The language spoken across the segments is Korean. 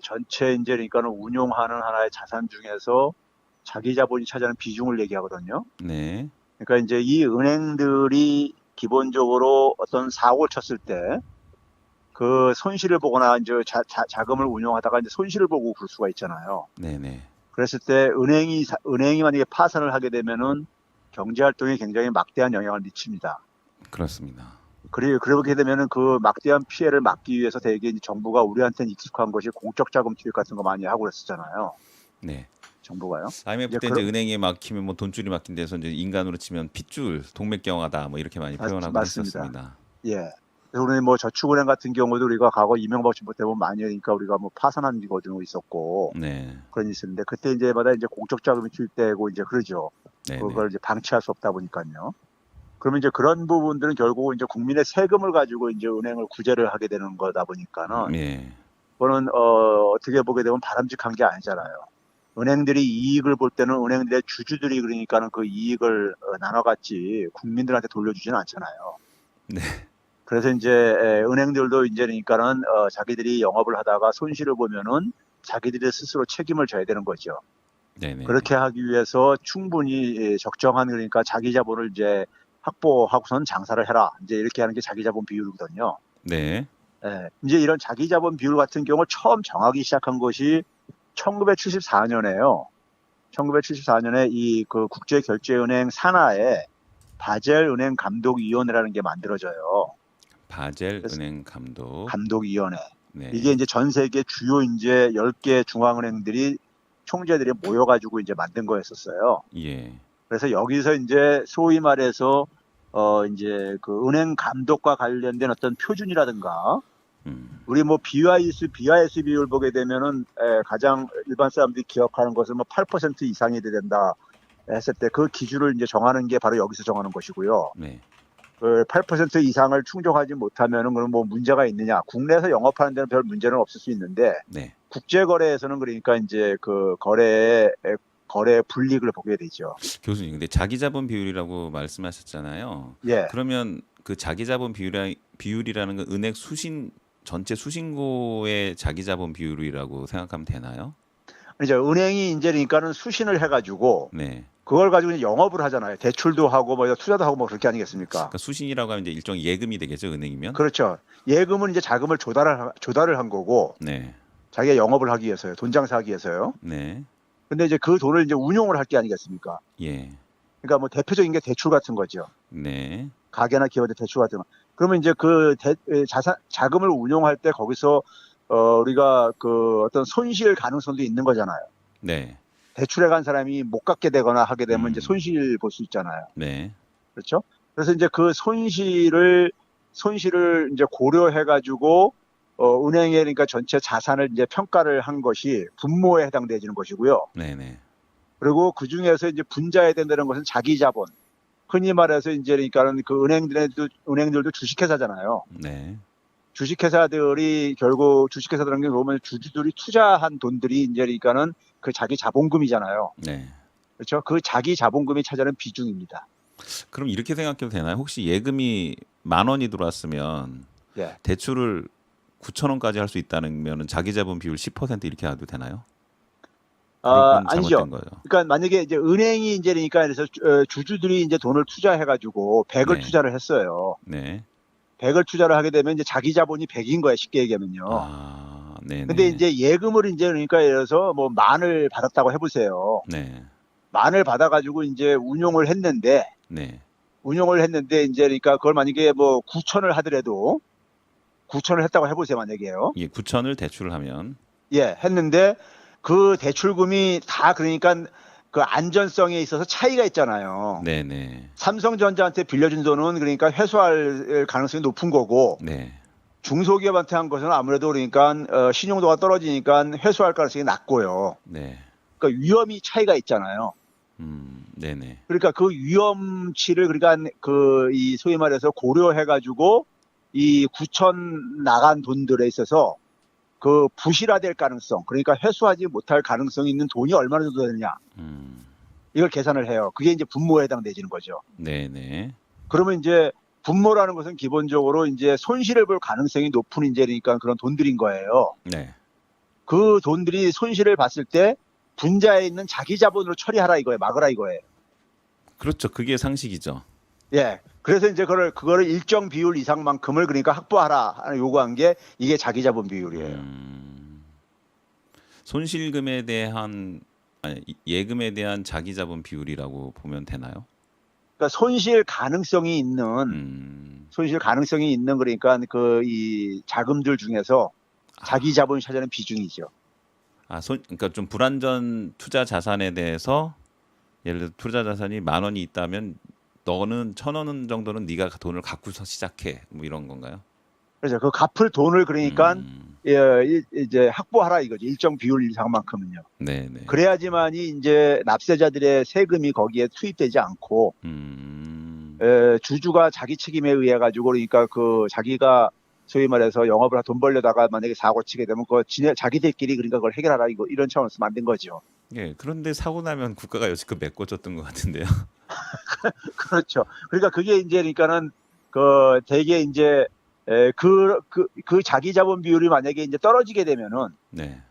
전체 이제 그러니까는 운용하는 하나의 자산 중에서 자기 자본이 차지하는 비중을 얘기하거든요. 네. 그러니까 이제 이 은행들이 기본적으로 어떤 사고를 쳤을 때 그 손실을 보거나 이제 자금을 운용하다가 이제 손실을 보고 그럴 수가 있잖아요. 네네. 그랬을 때 은행이 만약에 파산을 하게 되면은 경제 활동에 굉장히 막대한 영향을 미칩니다. 그렇습니다. 그렇게 되면은 그 막대한 피해를 막기 위해서 대개 이제 정부가 우리한테는 익숙한 것이 공적 자금 투입 같은 거 많이 하고 그랬었잖아요. 네. 정부가요. IMF 이제 때 이제 은행에 막히면 뭐 돈줄이 막힌 데서 이제 인간으로 치면 핏줄, 동맥경화다 뭐 이렇게 많이 표현하곤 맞습니다. 했었습니다. 예. 그래서 우리 뭐 저축은행 같은 경우도 우리가 과거 이명박 정부 때 보면 많이 하니까 우리가 뭐 파산한 거도 있었고 네. 그런 일이 있었는데 그때 이제마다 이제 공적 자금이 투입되고 이제 그러죠. 네네. 그걸 이제 방치할 수 없다 보니까요. 그러면 이제 그런 부분들은 결국은 이제 국민의 세금을 가지고 이제 은행을 구제를 하게 되는 거다 보니까는 예. 그거는 어떻게 보게 되면 바람직한 게 아니잖아요. 은행들이 이익을 볼 때는 은행들의 주주들이 그러니까는 그 이익을 나눠갔지 국민들한테 돌려주지는 않잖아요. 네. 그래서 이제 은행들도 이제 그러니까는 자기들이 영업을 하다가 손실을 보면은 자기들이 스스로 책임을 져야 되는 거죠. 네네. 그렇게 하기 위해서 충분히 적정한 그러니까 자기 자본을 이제 확보하고선 장사를 해라. 이제 이렇게 하는 게 자기 자본 비율이거든요. 네. 이제 이런 자기 자본 비율 같은 경우 처음 정하기 시작한 것이 1974년에요. 1974년에 이 그 국제결제은행 산하에 바젤 은행 감독위원회라는 게 만들어져요. 바젤 그래서 은행 감독. 감독위원회. 이게 네. 이제 전 세계 주요 이제 10개 중앙은행들이 총재들이 모여가지고 이제 만든 거였었어요. 예. 그래서 여기서 이제 소위 말해서 이제 그 은행 감독과 관련된 어떤 표준이라든가 음. 우리 뭐 BIS 비율 보게 되면은 가장 일반 사람들이 기억하는 것은 뭐 8% 이상이 돼야 된다 했을 때 그 기준을 이제 정하는 게 바로 여기서 정하는 것이고요. 네. 그 8% 이상을 충족하지 못하면은 그럼 뭐 문제가 있느냐? 국내에서 영업하는 데는 별 문제는 없을 수 있는데 네. 국제 거래에서는 그러니까 이제 그 거래 불이익을 보게 되죠. 교수님, 근데 자기 자본 비율이라고 말씀하셨잖아요. 예. 그러면 그 자기 자본 비율이라는 건 은행 전체 수신고의 자기 자본 비율이라고 생각하면 되나요? 이제 은행이 이제 그러니까는 수신을 해가지고 네. 그걸 가지고 이제 영업을 하잖아요. 대출도 하고 뭐 투자도 하고 뭐 그렇게 아니겠습니까? 그러니까 수신이라고 하면 이제 일종의 예금이 되겠죠, 은행이면? 그렇죠. 예금은 이제 자금을 조달을 한 거고 네. 자기가 영업을 하기 위해서요. 돈 장사하기 위해서요. 네. 근데 이제 그 돈을 이제 운용을 할 게 아니겠습니까? 예. 그러니까 뭐 대표적인 게 대출 같은 거죠. 네. 가게나 기업한테 대출 같은 거. 그러면 이제 그 자금을 운용할 때 거기서 우리가 그 어떤 손실 가능성도 있는 거잖아요. 네. 대출해 간 사람이 못 갚게 되거나 하게 되면 이제 음. 손실 볼 수 있잖아요. 네. 그렇죠? 그래서 이제 그 손실을 이제 고려해 가지고 은행의 그러니까 전체 자산을 이제 평가를 한 것이 분모에 해당되는 것이고요. 네, 네. 그리고 그 중에서 이제 분자해야 된다는 것은 자기 자본. 흔히 말해서 이제 그러니까는 그 은행들도 주식회사잖아요. 네. 주식회사들이 결국 주식회사들은 게 보면 주주들이 투자한 돈들이 이제 그러니까는 그 자기 자본금이잖아요. 네. 그렇죠? 그 자기 자본금이 차지하는 비중입니다. 그럼 이렇게 생각해도 되나요? 혹시 예금이 10,000원이 들어왔으면 예. 대출을 9,000원까지 할 수 있다면은 자기 자본 비율 10% 이렇게 해도 되나요? 그런 건 아니죠. 잘못된 거죠. 그러니까 만약에 이제 은행이 이제 그러니까 그래서 주주들이 이제 돈을 투자해가지고 100을 네. 투자를 했어요. 네. 100을 투자를 하게 되면 이제 자기 자본이 100인 거예요. 쉽게 얘기하면요. 아, 근데 네네. 이제 예금을 이제 그러니까 예를 들어서 뭐 10,000을 받았다고 해보세요. 네. 10,000을 받아가지고 이제 운용을 했는데 이제 그러니까 그걸 만약에 뭐 9,000을 하더라도 9,000을 했다고 해보세요. 만약에요. 예, 9천을 대출을 하면 예, 했는데 그 대출금이 다 그러니까 그 안전성에 있어서 차이가 있잖아요. 네네. 삼성전자한테 빌려준 돈은 그러니까 회수할 가능성이 높은 거고 네. 중소기업한테 한 것은 아무래도 그러니까 신용도가 떨어지니까 회수할 가능성이 낮고요. 네. 그러니까 위험이 차이가 있잖아요. 네네. 그러니까 그 위험치를 그러니까 그 이 소위 말해서 고려해 가지고 이 9천 나간 돈들에 있어서 그 부실화될 가능성, 그러니까 회수하지 못할 가능성이 있는 돈이 얼마나 정도 되느냐. 음, 이걸 계산을 해요. 그게 이제 분모에 해당되지는 거죠. 네네. 그러면 이제 분모라는 것은 기본적으로 이제 손실을 볼 가능성이 높은 이제 그러니까 그런 돈들인 거예요. 네. 그 돈들이 손실을 봤을 때 분자에 있는 자기 자본으로 처리하라 이거예요. 막으라 이거예요. 그렇죠. 그게 상식이죠. 예. 그래서 이제 그거를 일정 비율 이상만큼을 그러니까 확보하라 하는 요구한 게 이게 자기 자본 비율이에요. 손실금에 대한 아니, 예금에 대한 자기 자본 비율이라고 보면 되나요? 그러니까 손실 가능성이 있는 그러니까 그 이 자금들 중에서 자기 자본을 차지하는 비중이죠. 그러니까 좀 불안전 투자 자산에 대해서 예를 들어 투자 자산이 10,000원이 있다면 너는 1,000원 정도는 네가 돈을 갖고서 시작해. 뭐 이런 건가요? 그래서 그 갚을 돈을 그러니까 이제 확보하라 이거죠. 일정 비율 이상만큼은요. 네, 네. 그래야지만이 이제 납세자들의 세금이 거기에 투입되지 않고 주주가 자기 책임에 의해 가지고 그러니까 그 자기가 소위 말해서 영업을 돈 벌려다가 만약에 사고 치게 되면 자기들끼리 그러니까 그걸 해결하라 이런 차원에서 만든 거죠. 예, 그런데 사고 나면 국가가 여지껏 메꿔줬던 것 같은데요. 그렇죠. 그러니까 그게 이제 그러니까는 그 되게 이제 그 자기 자본 비율이 만약에 이제 떨어지게 되면은 네.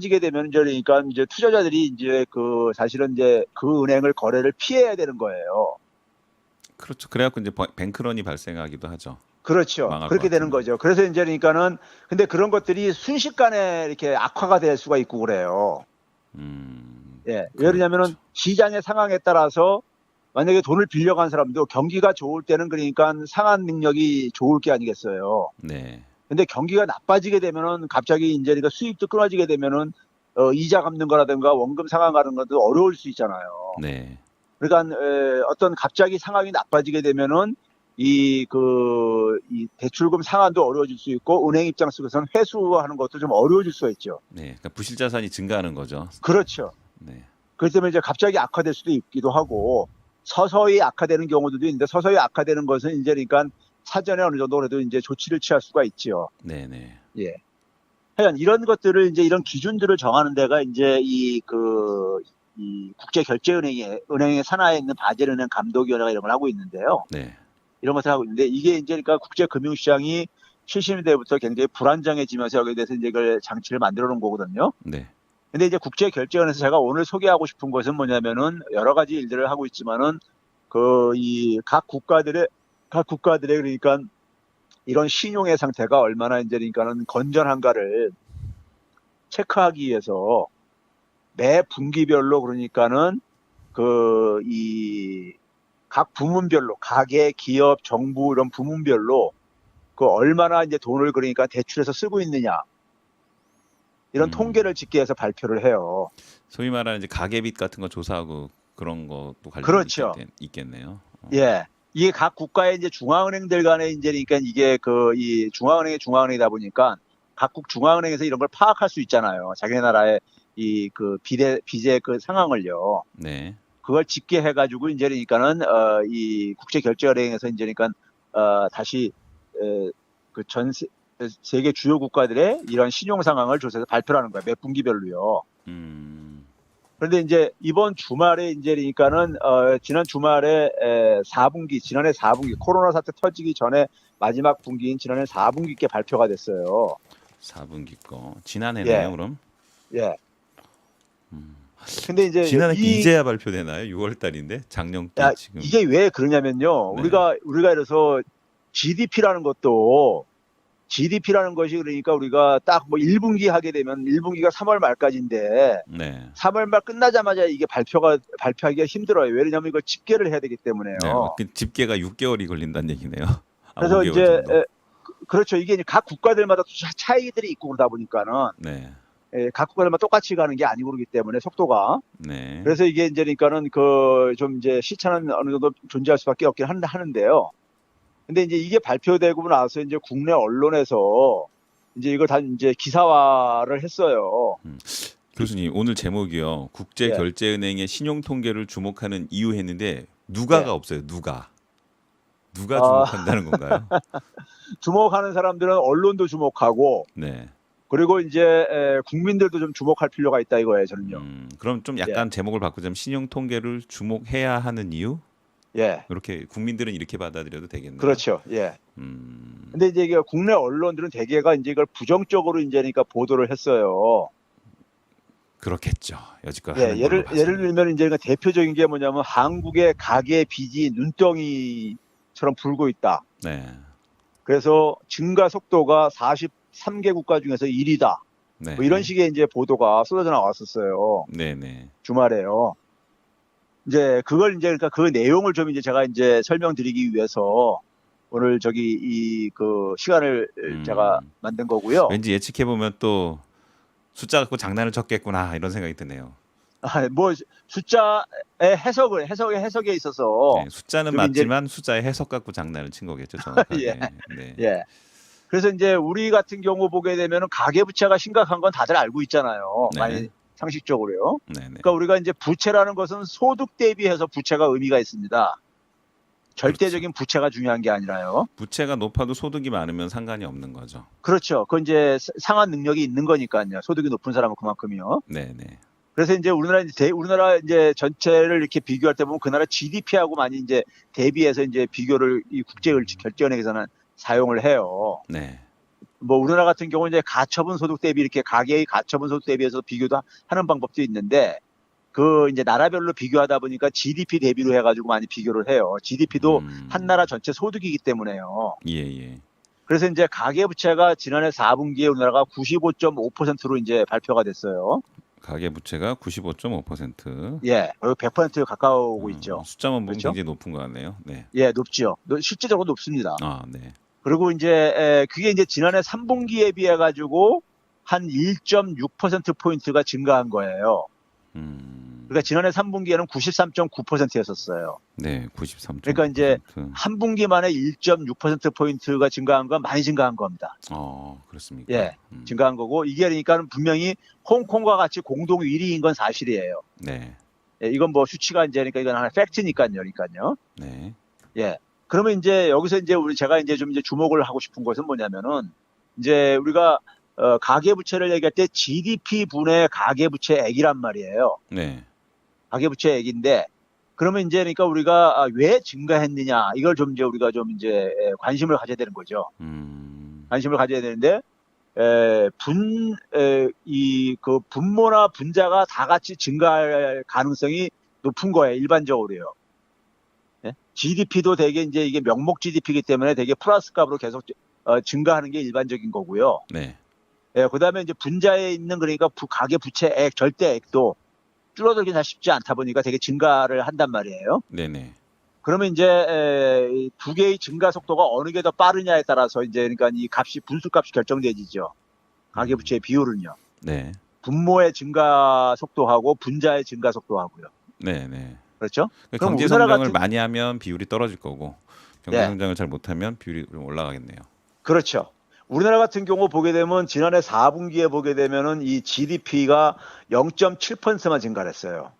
이제 그러니까 이제 투자자들이 이제 그 사실은 이제 그 은행을 거래를 피해야 되는 거예요. 그렇죠. 그래갖고 이제 뱅크런이 발생하기도 하죠. 그렇죠. 그렇게 되는 거죠. 그래서 이제 그러니까는 근데 그런 것들이 순식간에 이렇게 악화가 될 수가 있고 그래요. 예. 왜 그러냐면은 시장의 상황에 따라서 만약에 돈을 빌려간 사람도 경기가 좋을 때는 그러니까 상환 능력이 좋을 게 아니겠어요. 네. 근데 경기가 나빠지게 되면은 갑자기 이제 그러니까 수입도 끊어지게 되면은 이자 갚는 거라든가 원금 상환 가는 것도 어려울 수 있잖아요. 네. 그러니까 어떤 갑자기 상황이 나빠지게 되면은 이 대출금 상환도 어려워질 수 있고 은행 입장 속에서는 회수하는 것도 좀 어려워질 수가 있죠. 네. 그러니까 부실 자산이 증가하는 거죠. 그렇죠. 네. 그렇기 때문에 이제 갑자기 악화될 수도 있기도 하고 서서히 악화되는 경우도 있는데 서서히 악화되는 것은 이제 그러니까 사전에 어느 정도 그래도 이제 조치를 취할 수가 있죠. 네, 네. 예. 하여간 이런 것들을 이제 이런 기준들을 정하는 데가 이제 이 국제결제은행의 산하에 있는 바젤은행 감독위원회가 이런 걸 하고 있는데요. 네. 이런 것을 하고 있는데 이게 이제 그러니까 국제금융시장이 70년대부터 굉장히 불안정해지면서 여기에 대해서 이제 이걸 장치를 만들어 놓은 거거든요. 네. 근데 이제 국제결제원에서 제가 오늘 소개하고 싶은 것은 뭐냐면은 여러 가지 일들을 하고 있지만은 각 국가들의 그러니까 이런 신용의 상태가 얼마나 이제 그러니까는 건전한가를 체크하기 위해서 매 분기별로 그러니까는 각 부문별로 가계, 기업, 정부 이런 부문별로 얼마나 이제 돈을 그러니까 대출해서 쓰고 있느냐 이런 통계를 짓게 해서 발표를 해요. 소위 말하는 이제 가계빚 같은 거 조사하고 그런 것도 관련이 그렇죠. 있겠네요. 예. 이게 각 국가의 이제 중앙은행들 간에 이제 그러니까 이게 이 중앙은행의 중앙은행이다 보니까 각국 중앙은행에서 이런 걸 파악할 수 있잖아요. 자기 나라의 빚의 그 상황을요. 네. 그걸 집계해 가지고 이제 그러니까는 이 국제결제은행에서 이제 그러니까 다시 전 세계 주요 국가들의 이런 신용 상황을 조사해서 발표하는 거예요. 몇 분기별로요. 그런데 이제 이번 주말에 이제 그러니까는 지난 주말에 지난해 4분기 코로나 사태 터지기 전에 마지막 분기인 지난해 4분기께 발표가 됐어요. 4분기 거 지난해네요, 예. 그럼? 예. 근데 이제 지난해 이제야 발표되나요? 6월 달인데 작년 때 지금. 이게 왜 그러냐면요. 네. 우리가 이래서 GDP라는 것이 그러니까 우리가 딱 뭐 1분기 하게 되면 1분기가 3월 말까지인데 네. 3월 말 끝나자마자 이게 발표하기가 힘들어요. 왜냐하면 이걸 집계를 해야 되기 때문에요. 네, 그 집계가 6개월이 걸린다는 얘기네요. 그래서 5개월 이제 정도. 그렇죠. 이게 이제 각 국가들마다 차이들이 있고 그러다 보니까는 네. 각 국가들마다 똑같이 가는 게 아니고 그러기 때문에 속도가. 네. 그래서 이게 이제 그러니까는 좀 이제 시차는 어느 정도 존재할 수밖에 없긴 하는데요. 근데 이제 이게 발표되고 나서 이제 국내 언론에서 이제 이걸 다 이제 기사화를 했어요. 교수님 오늘 제목이요. 국제결제은행의 신용 통계를 주목하는 이유 했는데 누가가 네. 없어요. 누가 주목한다는 건가요? 주목하는 사람들은 언론도 주목하고 네. 그리고 이제 국민들도 좀 주목할 필요가 있다 이거예요, 저는요. 그럼 좀 약간 제목을 바꾸자면 신용 통계를 주목해야 하는 이유? 예. 이렇게 국민들은 이렇게 받아들여도 되겠네요. 그렇죠. 예. 음. 근데 이제 이게 국내 언론들은 대개가 이제 이걸 부정적으로 이제 그러니까 보도를 했어요. 그렇겠죠. 여지껏 예, 하는 걸로 예를 봐서는. 들면 이제 대표적인 게 뭐냐면 한국의 가계 빚이 눈덩이처럼 불고 있다. 네. 그래서 증가 속도가 43개 국가 중에서 1위다. 네. 뭐 이런 식의 이제 보도가 쏟아져 나왔었어요. 네네. 주말에요. 이제 그걸 이제 그러니까 그 내용을 좀 이제 제가 이제 설명드리기 위해서 오늘 저기 이 그 시간을 제가 음. 만든 거고요. 왠지 예측해 보면 또 숫자 갖고 장난을 쳤겠구나 이런 생각이 드네요. 뭐 숫자의 해석에 있어서 네, 숫자는 좀 이제 맞지만 숫자의 해석 갖고 장난을 친 거겠죠, 정확하게. 예, 네. 예. 그래서 이제 우리 같은 경우 보게 되면은 가계부채가 심각한 건 다들 알고 있잖아요. 네. 많이 상식적으로요. 네네. 그러니까 우리가 이제 부채라는 것은 소득 대비해서 부채가 의미가 있습니다. 절대적인 부채가 중요한 게 아니라요. 부채가 높아도 소득이 많으면 상관이 없는 거죠. 그렇죠. 그건 이제 상환 능력이 있는 거니까요. 소득이 높은 사람은 그만큼이요. 네네. 그래서 이제 우리나라 이제 전체를 이렇게 비교할 때 보면 그 나라 GDP하고 많이 이제 대비해서 이제 비교를 이 국제결제은행에서는 사용을 해요. 네. 뭐 우리나라 같은 경우는 이제 가처분 소득 대비 이렇게 가계의 가처분 소득 대비해서 비교도 하는 방법도 있는데 그 이제 나라별로 비교하다 보니까 GDP 대비로 해가지고 많이 비교를 해요. GDP도 한 나라 전체 소득이기 때문에요. 예. 그래서 이제 가계부채가 지난해 4분기에 우리나라가 95.5%로 이제 발표가 됐어요. 가계 부채가 95.5%. 예, 거의 100% 가까우고 있죠. 숫자만 보면 그렇죠? 굉장히 높은 것 같네요. 네. 예, 높지요. 실제적으로 높습니다. 네. 그리고 이제 그게 이제 지난해 3분기에 비해 가지고 한 1.6%포인트가 증가한 거예요. 그러니까 지난해 3분기에는 93.9%였었어요. 네, 93. 그러니까 이제 한 분기 만에 1.6%포인트가 증가한 건 많이 증가한 겁니다. 그렇습니까? 예, 증가한 거고 이게 그러니까 분명히 홍콩과 같이 공동 1위인 건 사실이에요. 네. 예, 이건 뭐 수치가 이제 그러니까 이건 하나 팩트니까요. 네. 예. 그러면 이제 여기서 이제 제가 이제 좀 이제 주목을 하고 싶은 것은 뭐냐면은 이제 우리가 가계부채를 얘기할 때 GDP 분의 가계부채액이란 말이에요. 네. 가계부채액인데 그러면 이제 그러니까 우리가 왜 증가했느냐 이걸 좀 이제 우리가 좀 이제 관심을 가져야 되는 거죠. 관심을 가져야 되는데 그 분모나 분자가 다 같이 증가할 가능성이 높은 거예요. 일반적으로요. 예? GDP도 되게 이제 이게 명목 GDP이기 때문에 되게 플러스 값으로 계속 증가하는 게 일반적인 거고요. 네. 예, 그다음에 이제 분자에 있는 그러니까 가계 부채액 절대액도 줄어들기 잘 쉽지 않다 보니까 되게 증가를 한단 말이에요. 네네. 그러면 이제 두 개의 증가 속도가 어느 게 더 빠르냐에 따라서 이제 그러니까 이 값이 분수값이 결정되지죠. 가계 부채의 비율은요. 네. 분모의 증가 속도하고 분자의 증가 속도하고요. 네네. 그렇죠? 경제 성장을 많이 하면 비율이 떨어질 거고 경제 성장을 잘 못하면 비율이 좀 올라가겠네요. 그렇죠. 우리나라 같은 경우 보게 되면 지난해 4분기에 보게 되면은 이 GDP가 0.7%만 증가를 했어요.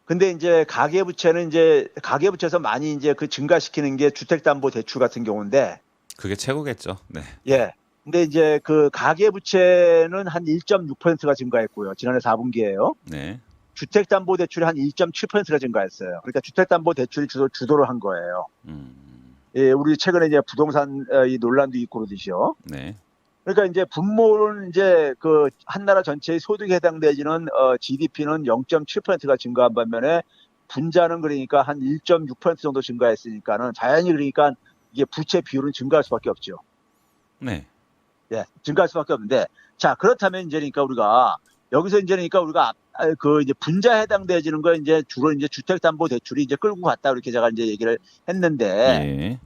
근데 이제 가계부채에서 많이 이제 그 증가시키는 게 주택담보대출 같은 경우인데 그게 최고겠죠. 네. 예. 근데 이제 그 가계부채는 한 1.6%가 증가했고요. 지난해 4분기에요. 네. 주택담보대출이 한 1.7%가 증가했어요. 그러니까 주택담보대출이 주도를 한 거예요. 예, 우리 최근에 이제 부동산 이 논란도 있고 그러듯이요. 네. 그러니까 이제 분모는 이제 그 한 나라 전체의 소득에 해당되지는 GDP는 0.7%가 증가한 반면에 분자는 그러니까 한 1.6% 정도 증가했으니까는 자연히 그러니까 이게 부채 비율은 증가할 수밖에 없죠. 네. 예, 증가할 수밖에 없는데 자 그렇다면 이제 그러니까 우리가 여기서 이제 그러니까 우리가 그 이제 분자에 해당되지는 거 이제 주로 이제 주택담보대출이 이제 끌고 갔다 이렇게 제가 이제 얘기를 했는데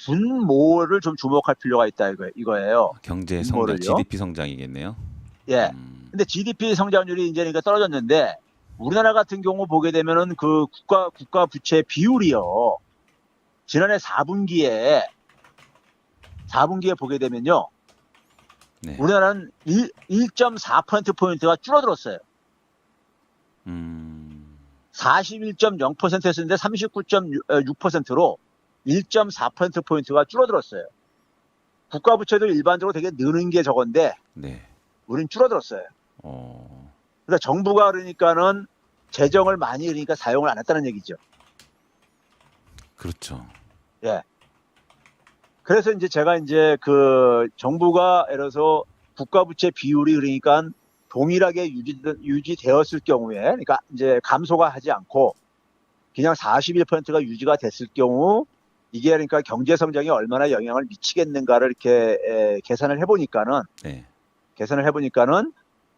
분모를 좀 주목할 필요가 있다 이거예요. 경제 성장, GDP 성장이겠네요. 예. 근데 GDP 성장률이 이제 그러니까 떨어졌는데 우리나라 같은 경우 보게 되면은 그 국가 부채 비율이요. 지난해 4분기에 보게 되면요. 네. 우리나라는 1.4%포인트가 줄어들었어요. 41.0%였는데 39.6%로 1.4%포인트가 줄어들었어요. 국가 부채도 일반적으로 되게 느는 게 저건데 네. 우린 줄어들었어요. 그러니까 정부가 그러니까는 재정을 많이 그러니까 사용을 안 했다는 얘기죠. 그렇죠. 예. 그래서 이제 제가 이제 그 정부가 예를 들어서 국가 부채 비율이 그러니까 동일하게 유지되었을 경우에, 그러니까 이제 감소가 하지 않고 그냥 41%가 유지가 됐을 경우 이게 그러니까 경제 성장에 얼마나 영향을 미치겠는가를 이렇게 계산을 해보니까는 네.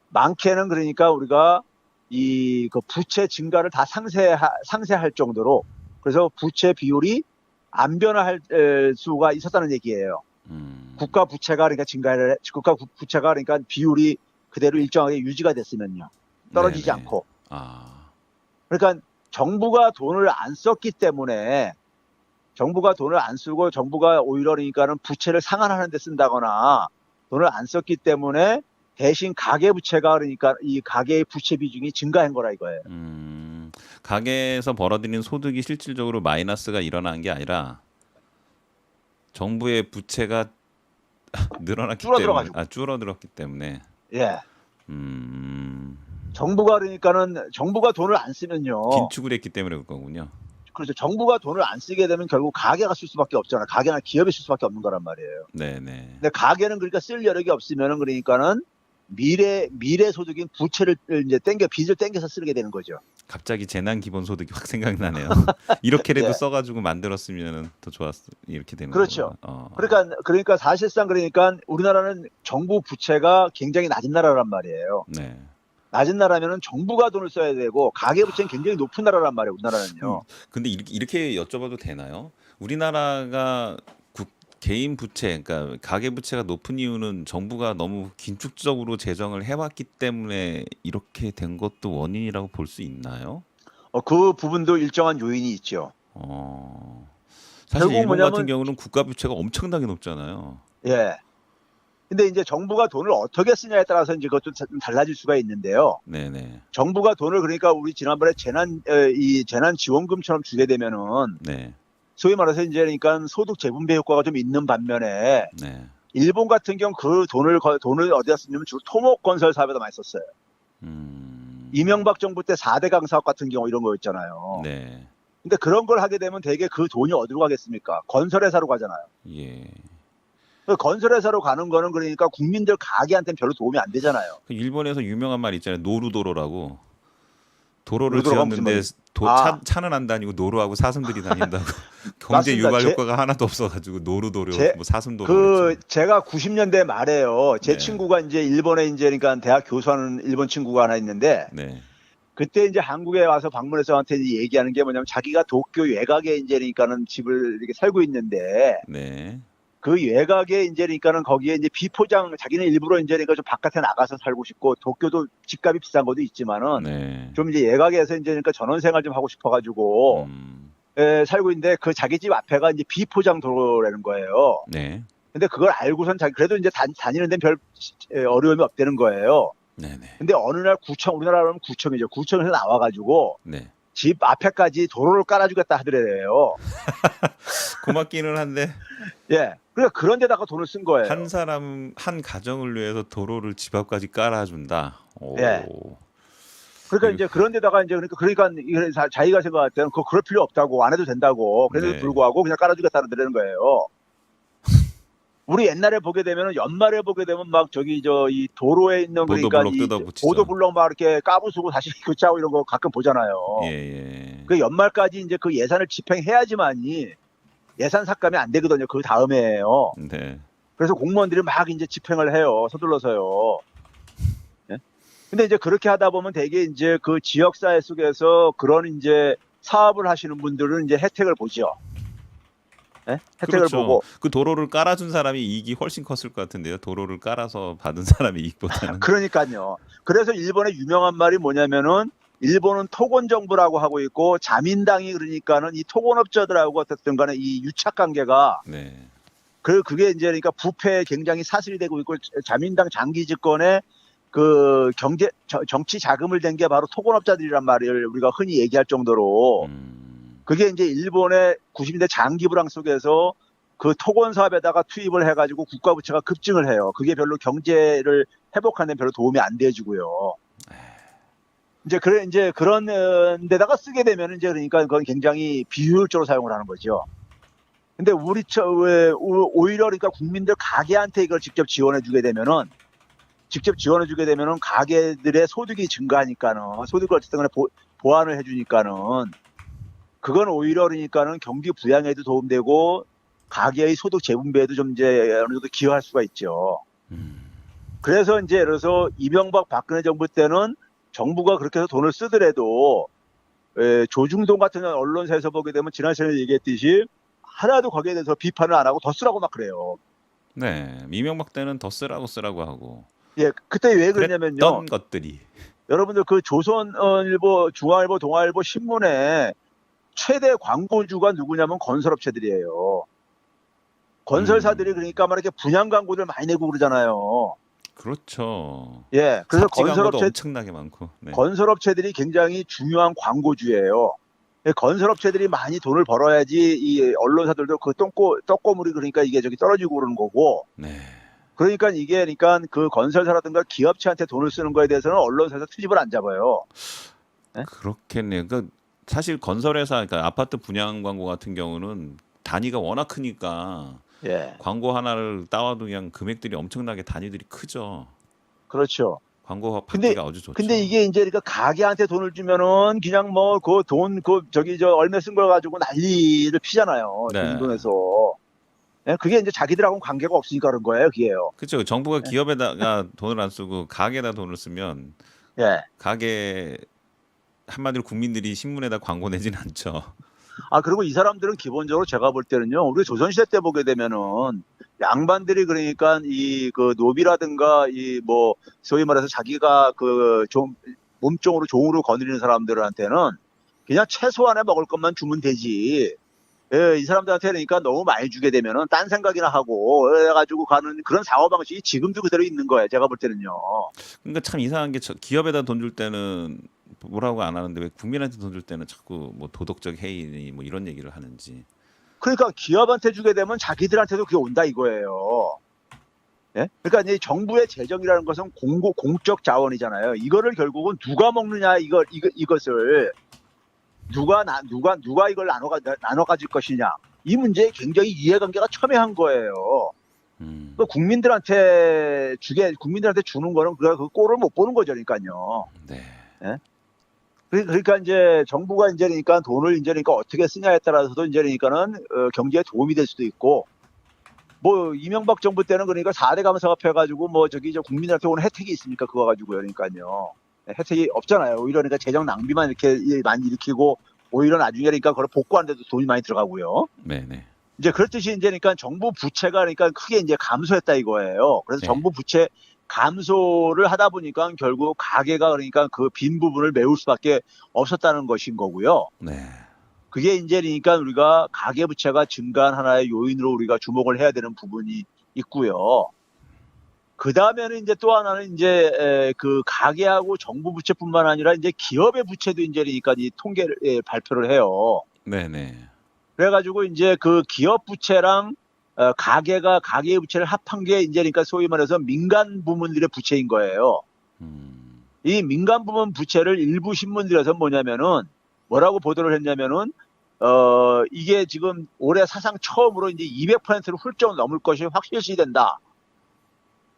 많게는 그러니까 우리가 이 그 부채 증가를 다 상쇄할 정도로, 그래서 부채 비율이 안 변화할 수가 있었다는 얘기예요. 국가 부채가 그러니까 비율이 그대로 일정하게 유지가 됐으면요. 떨어지지 네네. 않고. 아, 그러니까 정부가 돈을 안 썼기 때문에, 정부가 돈을 안 쓰고 정부가 오히려 그러니까는 부채를 상환하는 데 쓴다거나 돈을 안 썼기 때문에 대신 가계 부채가, 그러니까 이 가계의 부채 비중이 증가한 거라 이거예요. 가계에서 벌어들인 소득이 실질적으로 마이너스가 일어난 게 아니라 정부의 부채가 늘어났기 때문에, 줄어들어가지고. 줄어들었기 때문에. 예. 음, 정부가 그러니까는 정부가 돈을 안 쓰면요. 긴축을 했기 때문에 그럴 거군요. 그렇죠. 정부가 돈을 안 쓰게 되면 결국 가게가 쓸 수밖에 없잖아요. 가게나 기업이 쓸 수밖에 없는 거란 말이에요. 네네. 근데 가게는 그러니까 쓸 여력이 없으면은 그러니까는 미래 소득인 부채를 이제 빚을 땡겨서 쓰게 되는 거죠. 갑자기 재난 기본 소득이 확 생각나네요. 이렇게라도 예. 써가지고 만들었으면 더 좋았. 이렇게 되는 그렇죠. 거구나. 그러니까 사실상 그러니까 우리나라는 정부 부채가 굉장히 낮은 나라란 말이에요. 네. 낮은 나라면은 정부가 돈을 써야 되고 가계 부채는 굉장히 높은 나라란 말이에요. 우리나라는요. 근데 이렇게 여쭤봐도 되나요? 우리나라가 개인 부채, 그러니까 가계 부채가 높은 이유는 정부가 너무 긴축적으로 재정을 해왔기 때문에 이렇게 된 것도 원인이라고 볼 수 있나요? 그 부분도 일정한 요인이 있죠. 사실 결국 일본 같은 뭐냐면, 경우는 국가 부채가 엄청나게 높잖아요. 예. 근데 이제 정부가 돈을 어떻게 쓰냐에 따라서 이제 그것도 좀 달라질 수가 있는데요. 네네. 정부가 돈을 그러니까 우리 지난번에 재난 지원금처럼 주게 되면은 네. 소위 말해서 이제 그러니까 소득 재분배 효과가 좀 있는 반면에, 네. 일본 같은 경우 그 돈을 어디다 쓰냐면 주로 토목 건설 사업에다 많이 썼어요. 이명박 정부 때 4대 강 사업 같은 경우 이런 거였잖아요. 네. 근데 그런 걸 하게 되면 되게 그 돈이 어디로 가겠습니까? 건설회사로 가잖아요. 예. 그 건설회사로 가는 거는 그러니까 국민들 가게한테는 별로 도움이 안 되잖아요. 그 일본에서 유명한 말 있잖아요. 노루도로라고. 도로를 노루도로가 무슨 지었는데 차는 안 다니고 노루하고 사슴들이 다닌다고. 경제 맞습니다. 유발 효과가 하나도 없어가지고 노루도로, 뭐 사슴도로. 제가 90년대 말에요. 제 네. 친구가 이제 일본에 이제 그러니까 대학 교수하는 일본 친구가 하나 있는데, 네. 그때 이제 한국에 와서 방문해서 저한테 얘기하는 게 뭐냐면, 자기가 도쿄 외곽에 이제 그러니까는 집을 이렇게 살고 있는데, 네. 그 외곽에 이제 그러니까는 거기에 이제 비포장, 자기는 일부러 이제 그러니까 좀 바깥에 나가서 살고 싶고, 도쿄도 집값이 비싼 것도 있지만은 네. 좀 이제 외곽에서 이제 그러니까 전원 생활 좀 하고 싶어가지고 살고 있는데, 그 자기 집 앞에가 이제 비포장 도로라는 거예요. 네. 근데 그걸 알고선 그래도 이제 다니는 데는 별 어려움이 없다는 거예요. 네네. 근데 어느 날 우리나라로는 구청이죠. 구청에서 나와가지고 네. 집 앞에까지 도로를 깔아주겠다 하더래요. 고맙기는 한데 예. 그러니까 그런 데다가 돈을 쓴 거예요. 한 가정을 위해서 도로를 집 앞까지 깔아준다. 오. 예. 그러니까 이제 그런 데다가 이제 그러니까 자기가 생각할 때는 그럴 필요 없다고, 안 해도 된다고, 그래도 네. 불구하고 그냥 깔아주겠다는 데라는 거예요. 우리 옛날에 보게 되면은, 연말에 보게 되면 막 이 도로에 있는 그러니까 보도블록 뜯어붙이죠. 보도블록 막 이렇게 까부수고 다시 교체하고 이런 거 가끔 보잖아요. 예. 그 연말까지 이제 그 예산을 집행해야지만이 예산 삭감이 안 되거든요. 그 다음에요. 네. 그래서 공무원들이 막 이제 집행을 해요. 서둘러서요. 예? 근데 이제 그렇게 하다 보면 되게 이제 그 지역사회 속에서 그런 이제 사업을 하시는 분들은 이제 혜택을 보죠. 예? 혜택을 그렇죠. 보고. 그 도로를 깔아준 사람이 이익이 훨씬 컸을 것 같은데요. 도로를 깔아서 받은 사람의 이익보다는. 그러니까요. 그래서 일본의 유명한 말이 뭐냐면은, 일본은 토건 정부라고 하고 있고, 자민당이 그러니까는 이 토건업자들하고 어쨌든 간에 이 유착 관계가, 네. 그게 이제 그러니까 부패에 굉장히 사슬이 되고 있고, 자민당 장기 집권에 그 정치 자금을 댄 게 바로 토건업자들이란 말을 우리가 흔히 얘기할 정도로, 그게 이제 일본의 90년대 장기 불황 속에서 그 토건 사업에다가 투입을 해가지고 국가 부채가 급증을 해요. 그게 별로 경제를 회복하는 데 별로 도움이 안 돼주고요. 이제 그런 데다가 쓰게 되면 이제 그러니까 그건 굉장히 비효율적으로 사용을 하는 거죠. 근데 오히려 그러니까 국민들 가게한테 이걸 직접 지원해 주게 되면은 직접 지원해주게 되면은 가게들의 소득이 증가하니까는 소득을 어쨌든 간에 보완을 해주니까는 그건 오히려 그러니까는 경기 부양에도 도움되고 가계의 소득 재분배에도 좀 이제 어느 정도 기여할 수가 있죠. 음. 그래서 이제 예를 들어서 이명박 박근혜 정부 때는 정부가 그렇게 해서 돈을 쓰더라도 조중동 같은 언론사에서 보게 되면 지난 시간에 얘기했듯이 하나도 거기에 대해서 비판을 안 하고 더 쓰라고 막 그래요. 네. 이명박 때는 더 쓰라고 하고 예, 그때 왜 그러냐면요. 그랬던 것들이. 여러분들 그 조선일보, 중앙일보, 동아일보 신문에 최대 광고주가 누구냐면 건설업체들이에요. 건설사들이 그러니까 막 이렇게 분양 광고들 많이 내고 그러잖아요. 그렇죠. 예, 그래서 삽지 광고도 엄청나게 많고. 네. 건설업체들이 굉장히 중요한 광고주예요. 예, 건설업체들이 많이 돈을 벌어야지 이 언론사들도 그 떡고물이 그러니까 이게 저기 떨어지고 그러는 거고. 네. 그러니까 그 건설사라든가 기업체한테 돈을 쓰는 거에 대해서는 언론사에서 트집을 안 잡아요. 네? 그렇겠네요. 그러니까 사실 건설회사, 그러니까 아파트 분양 광고 같은 경우는 단위가 워낙 크니까 예, 광고 하나를 따와도 그냥 금액들이 엄청나게 단위들이 크죠. 그렇죠. 광고 받기가 아주 좋죠. 근데 이게 이제 그러니까 가게한테 돈을 주면은 그냥 뭐 그 돈 얼마 쓴 걸 가지고 난리를 피잖아요. 네. 중동에서. 예, 그게 이제 자기들하고는 관계가 없으니까 그런 거예요, 그게요. 그렇죠. 정부가 기업에다가 돈을 안 쓰고 가게에다 돈을 쓰면 예. 가게 한마디로 국민들이 신문에다 광고 내진 않죠. 그리고 이 사람들은 기본적으로 제가 볼 때는요, 우리 조선시대 때 보게 되면은 양반들이 그러니까 그 노비라든가 뭐 소위 말해서 자기가 좀 몸종으로 종으로 거느리는 사람들한테는 그냥 최소한의 먹을 것만 주면 되지. 예, 이 사람들한테 그러니까 너무 많이 주게 되면은 딴 생각이나 하고 해가지고 가는 그런 사고 방식이 지금도 그대로 있는 거예요. 제가 볼 때는요. 그러니까 참 이상한 게 기업에다 돈 줄 때는 뭐라고 안 하는데 왜 국민한테 돈 줄 때는 자꾸 뭐 도덕적 해이니 뭐 이런 얘기를 하는지. 그러니까 기업한테 주게 되면 자기들한테도 그게 온다 이거예요. 예? 그러니까 이 정부의 재정이라는 것은 공적 자원이잖아요. 이거를 결국은 누가 먹느냐 이것을 누가 이걸 나눠 가질 것이냐. 이 문제에 굉장히 이해관계가 첨예한 거예요. 그러니까 국민들한테 주는 거는 그 꼴을 못 보는 거죠, 그러니까요. 네. 예? 그러니까 이제 정부가 이제 그러니까 돈을 이제 그러니까 어떻게 쓰냐에 따라서도 이제 그러니까는 경제에 도움이 될 수도 있고, 뭐 이명박 정부 때는 그러니까 4대 감사합 해가지고 뭐 국민한테 오는 혜택이 있습니까? 그거 가지고요, 그러니까요. 혜택이 없잖아요. 오히려 그러니까 재정 낭비만 이렇게 많이 일으키고 오히려 나중에 그러니까 그걸 복구하는데도 돈이 많이 들어가고요. 네네. 이제 그렇듯이 이제 그러니까 정부 부채가 그러니까 크게 이제 감소했다 이거예요. 그래서 네. 정부 부채 감소를 하다 보니까 결국 가계가 그러니까 그 빈 부분을 메울 수밖에 없었다는 것인 거고요. 네. 그게 이제 그러니까 우리가 가계 부채가 증가한 하나의 요인으로 우리가 주목을 해야 되는 부분이 있고요. 그 다음에는 이제 또 하나는 이제 그 가계하고 정부 부채뿐만 아니라 이제 기업의 부채도 이제 그러니까 이 통계를 발표를 해요. 네네. 그래가지고 이제 그 기업 부채랑 가계의 부채를 합한 게 이제 그러니까 소위 말해서 민간 부문들의 부채인 거예요. 이 민간 부문 부채를 일부 신문들에서 뭐라고 보도를 했냐면은 이게 지금 올해 사상 처음으로 이제 200%를 훌쩍 넘을 것이 확실시된다.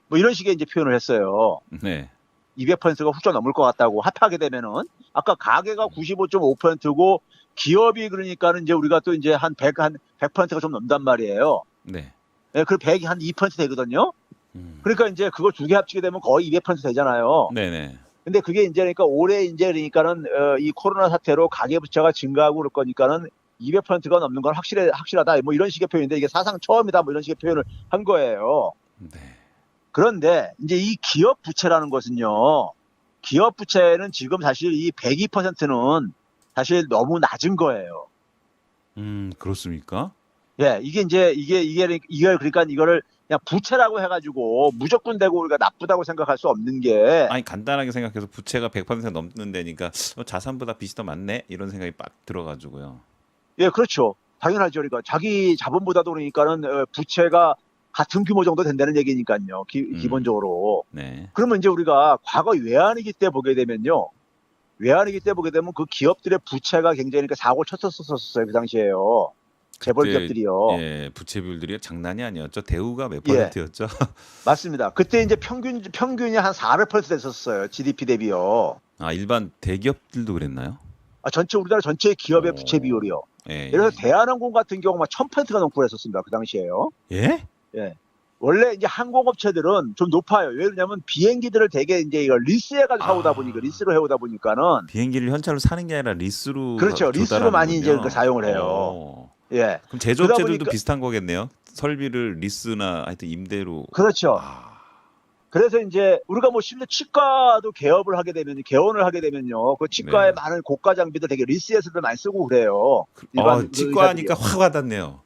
뭐 이런 식의 이제 표현을 했어요. 네. 200%가 훌쩍 넘을 것 같다고 합하게 되면은 아까 가계가 95.5%고 기업이 그러니까는 이제 우리가 또 이제 한 100%가 좀 넘단 말이에요. 네. 네, 그 100이 한 2% 되거든요. 그러니까 이제 그거 두 개 합치게 되면 거의 200% 되잖아요. 네네. 근데 그게 이제 그러니까 올해 이제 그러니까는 이 코로나 사태로 가계 부채가 증가하고 그럴 거니까는 200%가 넘는 건 확실하다. 뭐 이런 식의 표현인데 이게 사상 처음이다. 뭐 이런 식의 표현을 한 거예요. 네. 그런데 이제 이 기업 부채라는 것은요. 기업 부채는 지금 사실 이 102%는 사실 너무 낮은 거예요. 그렇습니까? 예, 이게 그러니까 이거를 그냥 부채라고 해가지고 무조건 되고 우리가 나쁘다고 생각할 수 없는 게. 아니 간단하게 생각해서 부채가 100% 넘는 데니까 자산보다 빚이 더 많네 이런 생각이 빡 들어가지고요. 예, 그렇죠. 당연하죠. 그러니까 자기 자본보다도 그러니까는 부채가 같은 규모 정도 된다는 얘기니까요. 기본적으로. 네. 그러면 이제 우리가 과거 외환위기 때 보게 되면요. 외환위기 때 보게 되면 그 기업들의 부채가 굉장히 그러니까 사고를 쳤었어요. 그 당시에요. 재벌 그때 기업들이요. 예, 부채 비율들이 장난이 아니었죠. 대우가 몇 예, %였죠? 맞습니다. 그때 이제 평균이 한 400% 됐었어요. GDP 대비요. 아, 일반 대기업들도 그랬나요? 전체 우리나라 전체 기업의 부채 오. 비율이요. 예, 예를 들어서 예. 대한항공 같은 경우 막 1000%가 넘고 그랬었습니다. 그 당시에요. 예? 예. 원래 이제 항공업체들은 좀 높아요. 왜 그러냐면 비행기들을 되게 이제 이걸 리스해가지고 사오다 보니까, 아, 리스로 해오다 보니까는, 비행기를 현찰로 사는 게 아니라 리스로 그렇죠. 리스로 많이 이제 조달하는군요. 사용을 해요. 오. 예. 그럼 그러다 제조업체들도 보니까, 비슷한 거겠네요. 설비를 리스나 하여튼 임대로. 그렇죠. 아, 그래서 이제 우리가 뭐 심지어 치과도 개업을 하게 되면, 개원을 하게 되면요. 그 치과에 네. 많은 고가 장비들 되게 리스해서들 많이 쓰고 그래요. 일반 그 치과 하니까 의사들이요. 확 와닿네요.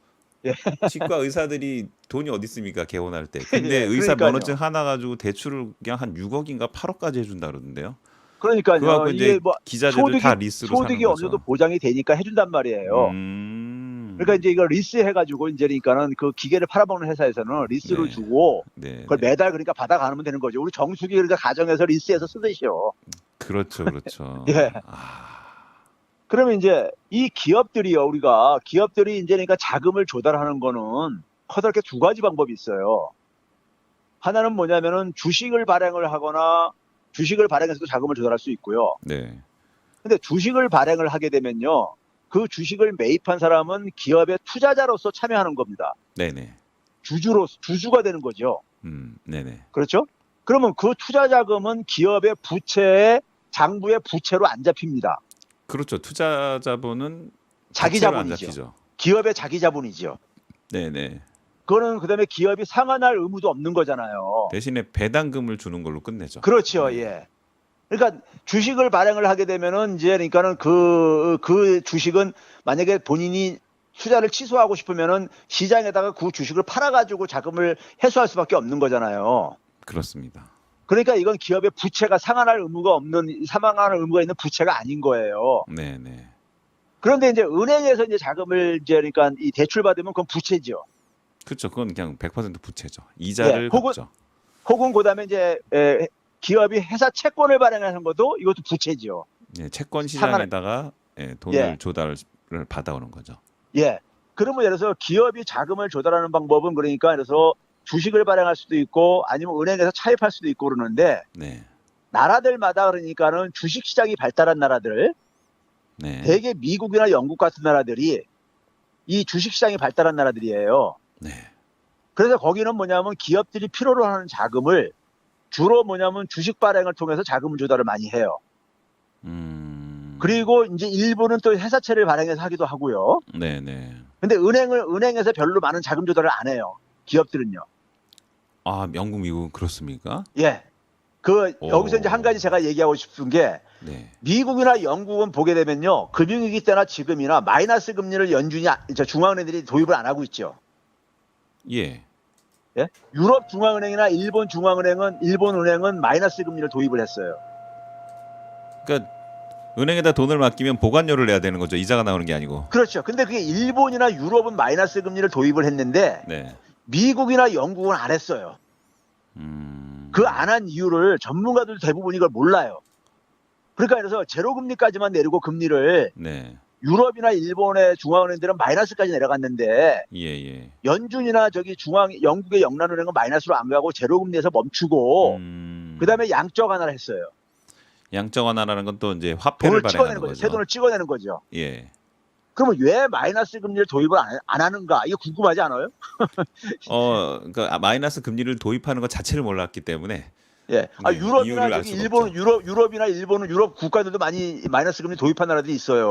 예. 치과 의사들이 돈이 어디 있습니까? 개원할 때. 근데 예. 의사 면허증 그러니까요. 하나 가지고 대출을 그냥 한 6억인가 8억까지 해준다 그러던데요. 그거 그러니까요. 갖고 이게 이제 뭐 기자재들 다 리스로 사는 소득이 어느 정도 거죠. 보장이 되니까 해준단 말이에요. 그러니까 음. 이제 이걸 리스 해가지고 이제 그러니까는 그 기계를 팔아먹는 회사에서는 리스를 네. 주고 네, 그걸 네. 매달 그러니까 받아가면 되는 거죠. 우리 정수기 그러니까 가정에서 리스해서 쓰듯이요. 그렇죠, 그렇죠. 예. 아, 그러면 이제 이 기업들이요, 우리가 기업들이 이제 그러니까 자금을 조달하는 거는 커다랗게 두 가지 방법이 있어요. 하나는 뭐냐면은 주식을 발행을 하거나 주식을 발행해서도 자금을 조달할 수 있고요. 네, 근데 주식을 발행을 하게 되면요, 그 주식을 매입한 사람은 기업의 투자자로서 참여하는 겁니다. 네네. 주주가 되는 거죠. 네네. 그렇죠? 그러면 그 투자 자금은 기업의 부채에, 장부의 부채로 안 잡힙니다. 그렇죠. 투자자본은 자기 부채로 안 자본이죠. 잡히죠. 기업의 자기 자본이죠. 네네. 그거는 그다음에 기업이 상환할 의무도 없는 거잖아요. 대신에 배당금을 주는 걸로 끝내죠. 그렇죠. 네. 예. 그러니까 주식을 발행을 하게 되면은 이제 그러니까는 그 주식은 만약에 본인이 투자를 취소하고 싶으면은 시장에다가 그 주식을 팔아가지고 자금을 회수할 수밖에 없는 거잖아요. 그렇습니다. 그러니까 이건 기업의 부채가 상환할 의무가 있는 부채가 아닌 거예요. 네네. 그런데 이제 은행에서 이제 자금을 이제 그러니까 이 대출 받으면 그건 부채죠. 그렇죠. 그건 그냥 100% 부채죠. 이자를 예, 갚죠. 혹은 그다음에 이제 기업이 회사 채권을 발행하는 것도 이것도 부채죠. 예, 채권 상환. 시장에다가 돈을 예, 조달을 받아오는 거죠. 예. 그러면 예를 들어서 기업이 자금을 조달하는 방법은 그러니까 그래서 주식을 발행할 수도 있고 아니면 은행에서 차입할 수도 있고 그러는데 네, 나라들마다 그러니까는 주식 시장이 발달한 나라들, 네, 대개 미국이나 영국 같은 나라들이 이 주식 시장이 발달한 나라들이에요. 네. 그래서 거기는 뭐냐면 기업들이 필요로 하는 자금을 주로 뭐냐면 주식 발행을 통해서 자금 조달을 많이 해요. 그리고 이제 일부는 또 회사채를 발행해서 하기도 하고요. 네네. 근데 은행에서 별로 많은 자금 조달을 안 해요. 기업들은요. 아, 영국, 미국은 그렇습니까? 예. 여기서 이제 한 가지 제가 얘기하고 싶은 게 네. 미국이나 영국은 보게 되면요. 금융위기 때나 지금이나 마이너스 금리를 중앙은행들이 도입을 안 하고 있죠. 예. 예? 유럽 중앙은행이나 일본 은행은 마이너스 금리를 도입을 했어요. 그러니까 은행에다 돈을 맡기면 보관료를 내야 되는 거죠. 이자가 나오는 게 아니고. 그렇죠. 근데 그게 일본이나 유럽은 마이너스 금리를 도입을 했는데 네. 미국이나 영국은 안 했어요. 그 안 한 이유를 전문가들 대부분 이걸 몰라요. 그러니까 그래서 제로금리까지만 내리고 금리를 네. 유럽이나 일본의 중앙은행들은 마이너스까지 내려갔는데 예. 연준이나 영국의 영란은행은 마이너스로 안 가고 제로금리에서 멈추고 그다음에 양적 완화를 했어요. 양적 완화라는 건 또 이제 화폐를 돈을 발행하는 찍어내는 거죠. 거죠. 새 돈을 찍어내는 거죠. 예. 그러면 왜 마이너스 금리를 도입을 안 하는가? 이거 궁금하지 않아요? 그러니까 마이너스 금리를 도입하는 것 자체를 몰랐기 때문에. 예. 네, 유럽이나 이유를 알 저기 수가 일본, 없죠. 유럽이나 일본은 유럽 국가들도 많이 마이너스 금리 도입한 나라들이 있어요.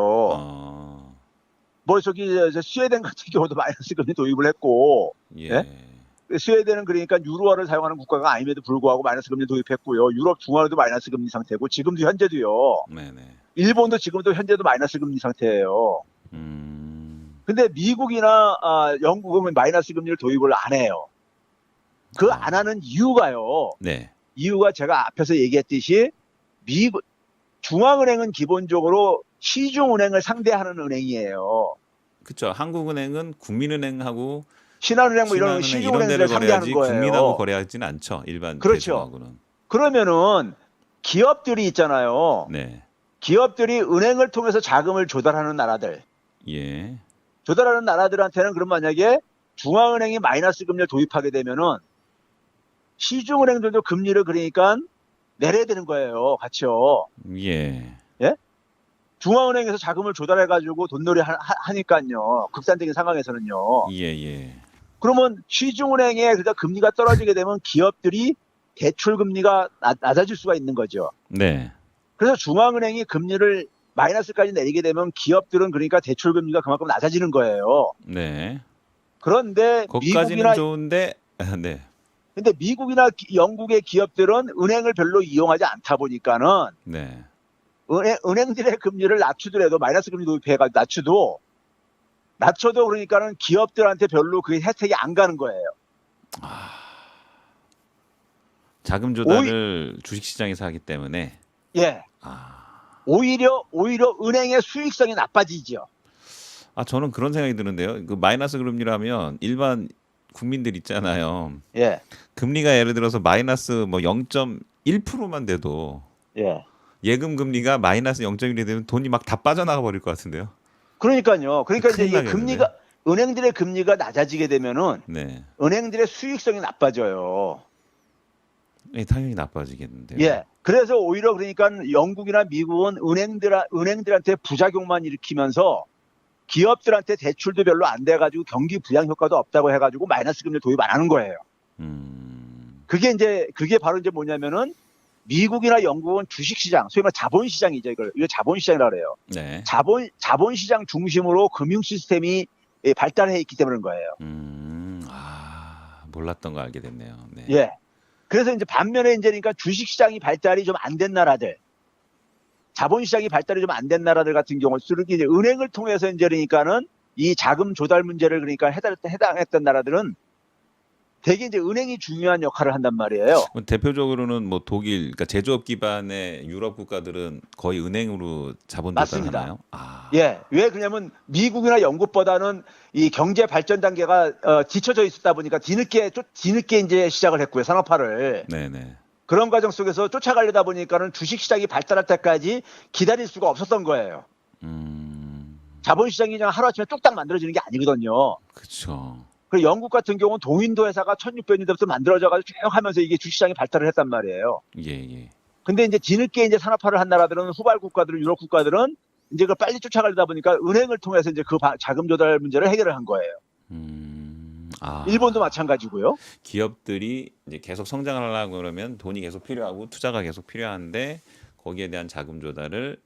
뭐 스웨덴 같은 경우도 마이너스 금리 도입을 했고, 예. 예? 스웨덴은 그러니까 유로화를 사용하는 국가가 아님에도 불구하고 마이너스 금리 도입했고요. 유럽 중앙도 마이너스 금리 상태고 지금도 현재도요. 네네. 일본도 지금도 현재도 마이너스 금리 상태예요. 근데 미국이나 영국은 마이너스 금리를 도입을 안 해요. 안 하는 이유가요. 네. 이유가 제가 앞에서 얘기했듯이 중앙은행은 기본적으로 시중은행을 상대하는 은행이에요. 그렇죠. 한국은행은 국민은행하고 신한은행 뭐 이런 신한은행 이런 데를 시중은행들을 상대하는 거래하지 거예요. 국민하고 거래하지는 않죠. 일반 그렇죠. 대중하고는. 그러면은 기업들이 있잖아요. 네. 기업들이 은행을 통해서 자금을 조달하는 나라들. 예. 조달하는 나라들한테는 그럼 만약에 중앙은행이 마이너스 금리를 도입하게 되면은 시중은행들도 금리를 그러니까 내려야 되는 거예요. 같이요. 예. 예? 중앙은행에서 자금을 조달해가지고 돈놀이 하니까요. 극단적인 상황에서는요. 예, 예. 그러면 시중은행에 그러니까 금리가 떨어지게 되면 기업들이 대출 금리가 낮아질 수가 있는 거죠. 네. 그래서 중앙은행이 금리를 마이너스까지 내리게 되면 기업들은 그러니까 대출 금리가 그만큼 낮아지는 거예요. 네. 그런데 거기까지는 미국이나 좋은데, 네. 근데 미국이나 영국의 기업들은 은행을 별로 이용하지 않다 보니까는 네. 은행들의 금리를 낮추더라도 마이너스 금리 도입해가지고 낮춰도 그러니까는 기업들한테 별로 그 혜택이 안 가는 거예요. 자금 조달을 주식시장에서 하기 때문에. 예. 오히려 은행의 수익성이 나빠지죠. 저는 그런 생각이 드는데요. 그 마이너스 금리라면 일반 국민들 있잖아요. 예. 금리가 예를 들어서 마이너스 뭐 0.1%만 돼도 예. 예금 금리가 마이너스 0.1이 되면 돈이 막 다 빠져나가 버릴 것 같은데요. 그러니까요. 그러니까 이제 큰일 이게 나겠는데. 은행들의 금리가 낮아지게 되면은 네. 은행들의 수익성이 나빠져요. 예, 당연히 나빠지겠는데요. 예. 그래서 오히려 그러니까 영국이나 미국은 은행들한테 부작용만 일으키면서 기업들한테 대출도 별로 안 돼가지고 경기 부양 효과도 없다고 해가지고 마이너스 금리를 도입 안 하는 거예요. 그게 바로 이제 뭐냐면은 미국이나 영국은 주식시장, 소위 말해 자본시장이죠. 이거 자본시장이라고 그래요. 네. 자본시장 중심으로 금융 시스템이 발달해 있기 때문인 거예요. 몰랐던 거 알게 됐네요. 네. 예. 그래서 이제 반면에 이제 그러니까 주식시장이 발달이 좀 안 된 나라들, 자본시장이 발달이 좀 안 된 나라들 같은 경우, 이제 은행을 통해서 이제 그러니까는 이 자금 조달 문제를 그러니까 해당했던 나라들은 되게 이제 은행이 중요한 역할을 한단 말이에요. 대표적으로는 뭐 독일, 그러니까 제조업 기반의 유럽 국가들은 거의 은행으로 자본 맞습니다. 조달하나요? 예. 왜 그러냐면 미국이나 영국보다는 이 경제 발전 단계가 뒤처져 있었다 보니까 뒤늦게 이제 시작을 했고요. 산업화를. 네네. 그런 과정 속에서 쫓아가려다 보니까는 주식시장이 발달할 때까지 기다릴 수가 없었던 거예요. 자본시장이 그냥 하루아침에 뚝딱 만들어지는 게 아니거든요. 그렇죠. 그리고 영국 같은 경우는 동인도 회사가 1600년대부터 만들어져가지고 쭉 하면서 이게 주식시장이 발달을 했단 말이에요. 예. 근데 이제 뒤늦게 이제 산업화를 한 나라들은 후발 국가들은 유럽 국가들은 이제 그걸 빨리 쫓아가려다 보니까 은행을 통해서 이제 그 자금 조달 문제를 해결을 한 거예요. 일본도 마찬가지고요. 기업들이 이제 계속 성장하려고 그러면 돈이 계속 필요하고 투자가 계속 필요한데 거기에 대한 자금 조달을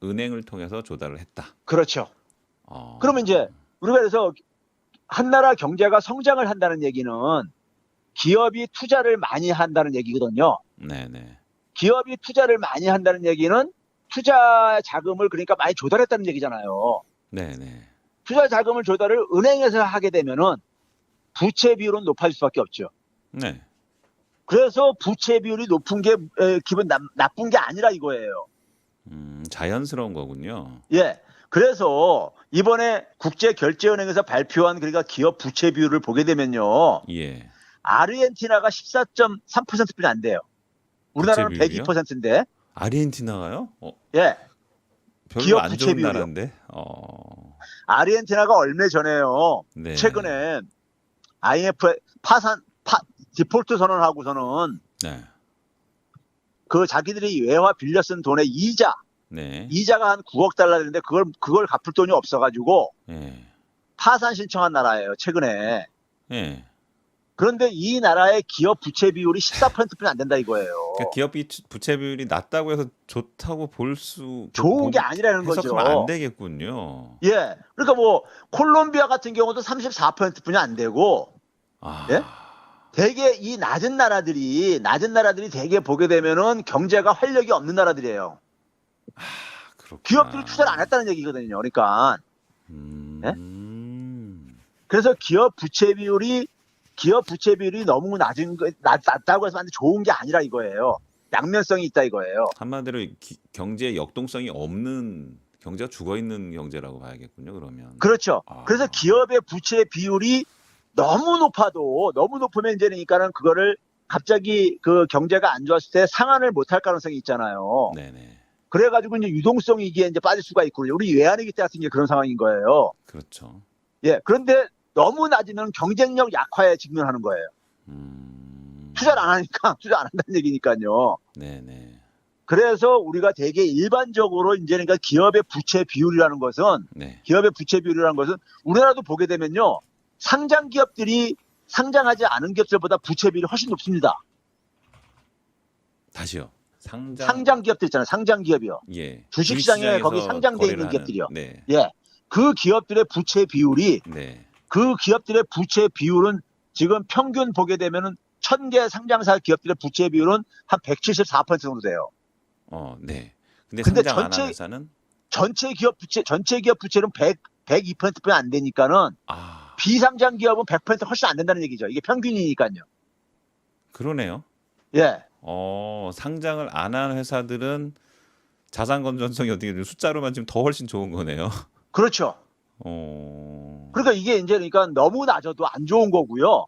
은행을 통해서 조달을 했다. 그렇죠. 그러면 이제 우리가 그래서 한 나라 경제가 성장을 한다는 얘기는 기업이 투자를 많이 한다는 얘기거든요. 네네. 기업이 투자를 많이 한다는 얘기는 투자 자금을 그러니까 많이 조달했다는 얘기잖아요. 네네. 투자 자금을 조달을 은행에서 하게 되면은 부채 비율은 높아질 수밖에 없죠. 네. 그래서 부채 비율이 높은 게 기분 나쁜 게 아니라 이거예요. 자연스러운 거군요. 예. 그래서 이번에 국제결제은행에서 발표한 그러니까 기업 부채 비율을 보게 되면요. 예. 아르헨티나가 14.3%뿐이 안 돼요. 우리나라는 부채 비율이요? 102%인데. 아르헨티나가요? 예. 별로 기업 안 부채 좋은 비율이요. 나라인데. 아르헨티나가 얼마 전에요. 네. 최근에 IMF 디폴트 선언하고서는 네. 그 자기들이 외화 빌려 쓴 돈의 네. 이자가 한 9억 달러인데 그걸 갚을 돈이 없어가지고 예. 파산 신청한 나라예요. 최근에. 예. 그런데 이 나라의 기업 부채 비율이 14%뿐이 안 된다 이거예요. 그러니까 기업 부채 비율이 낮다고 해서 좋다고 좋은 게 아니라는 거죠. 해석하면 안 되겠군요. 예. 그러니까 뭐 콜롬비아 같은 경우도 34%뿐이 안 되고, 예? 되게 이 낮은 나라들이 되게 보게 되면은 경제가 활력이 없는 나라들이에요. 그렇구나. 기업들이 투자를 안 했다는 얘기거든요. 그러니까. 예? 그래서 기업 부채 비율이 너무 낮다고 해서 좋은 게 아니라 이거예요. 양면성이 있다 이거예요. 한마디로 경제의 역동성이 없는 경제가 죽어 있는 경제라고 봐야겠군요. 그러면. 그렇죠. 그래서 기업의 부채 비율이 너무 높으면 이제 그러니까는 그거를 갑자기 그 경제가 안 좋았을 때 상환을 못할 가능성이 있잖아요. 네네. 그래가지고 이제 유동성 위기에 이제 빠질 수가 있고 우리 외환위기 때 같은 게 그런 상황인 거예요. 그렇죠. 예. 그런데 너무 낮으면 경쟁력 약화에 직면하는 거예요. 투자를 안 하니까 투자 안 한다는 얘기니까요. 네네. 그래서 우리가 되게 일반적으로 이제 그러니까 기업의 부채 비율이라는 것은 네. 우리나라도 보게 되면요. 상장 기업들이 상장하지 않은 기업들보다 부채 비율이 훨씬 높습니다. 다시요. 상장 기업들 있잖아요. 상장 기업이요. 예. 주식시장에 거기 주식시장에서 상장돼 있는 거래를 하는. 기업들이요. 네. 예. 그 기업들의 부채 비율이 네. 그 기업들의 부채 비율은 지금 평균 보게 되면은 1000개 상장사 기업들의 부채 비율은 한 174% 정도 돼요. 네. 근데 근데 상장 안 하는 회사는 전체 기업 부채는 102%뿐이 안 되니까는 비상장 기업은 100% 훨씬 안 된다는 얘기죠. 이게 평균이니까요. 그러네요. 예. 상장을 안 하는 회사들은 자산 건전성이 어떻게 되면 숫자로만 지금 더 훨씬 좋은 거네요. 그렇죠. 그러니까 이게 이제 그러니까 너무 낮아도 안 좋은 거고요.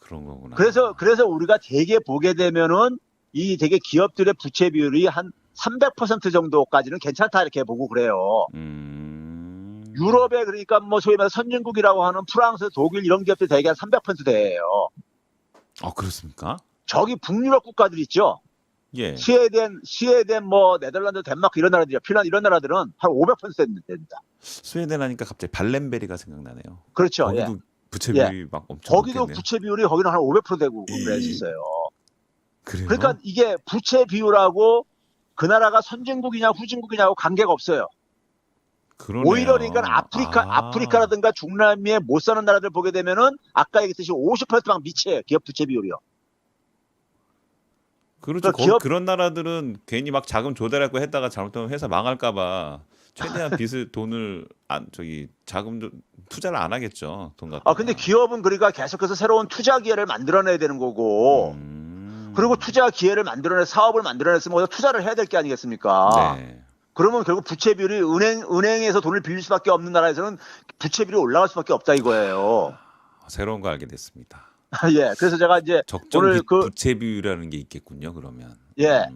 그런 거구나. 그래서 우리가 되게 보게 되면은 이 되게 기업들의 부채 비율이 한 300% 정도까지는 괜찮다 이렇게 보고 그래요. 유럽에 그러니까 뭐 소위 말해 선진국이라고 하는 프랑스, 독일 이런 기업들 대개 한 300% 돼요. 그렇습니까? 저기 북유럽 국가들 있죠. 예. 스웨덴 뭐 네덜란드, 덴마크 이런 나라들이요. 핀란드 이런 나라들은 한 500% 됩니다. 스웨덴 하니까 갑자기 발렌베리가 생각나네요. 그렇죠. 거기도 예. 부채 비율이 막 엄청 거기도 높겠네요. 부채 비율이 거기는 한 500% 되고 그랬었어요. 그래요? 그러니까 이게 부채 비율하고 그 나라가 선진국이냐 후진국이냐고 관계가 없어요. 그러네요. 오히려 그러니까 아프리카라든가 중남미에 못 사는 나라들 보게 되면은 아까 얘기했듯이 50%막 미치에요. 기업 부채 비율이요. 그렇죠. 그러니까 그런 나라들은 괜히 막 자금 조달하고 했다가 잘못하면 회사 망할까봐 최대한 돈을 투자를 안 하겠죠. 돈 갖다가. 근데 기업은 그러니까 계속해서 새로운 투자 기회를 만들어내야 되는 거고, 그리고 투자 기회를 사업을 만들어냈으면 투자를 해야 될 게 아니겠습니까? 네. 그러면 결국 부채 비율이 은행에서 돈을 빌릴 수밖에 없는 나라에서는 부채 비율이 올라갈 수밖에 없다 이거예요. 새로운 거 알게 됐습니다. 예. 그래서 제가 이제 적정 부채 비율이라는 게 있겠군요. 그러면. 예.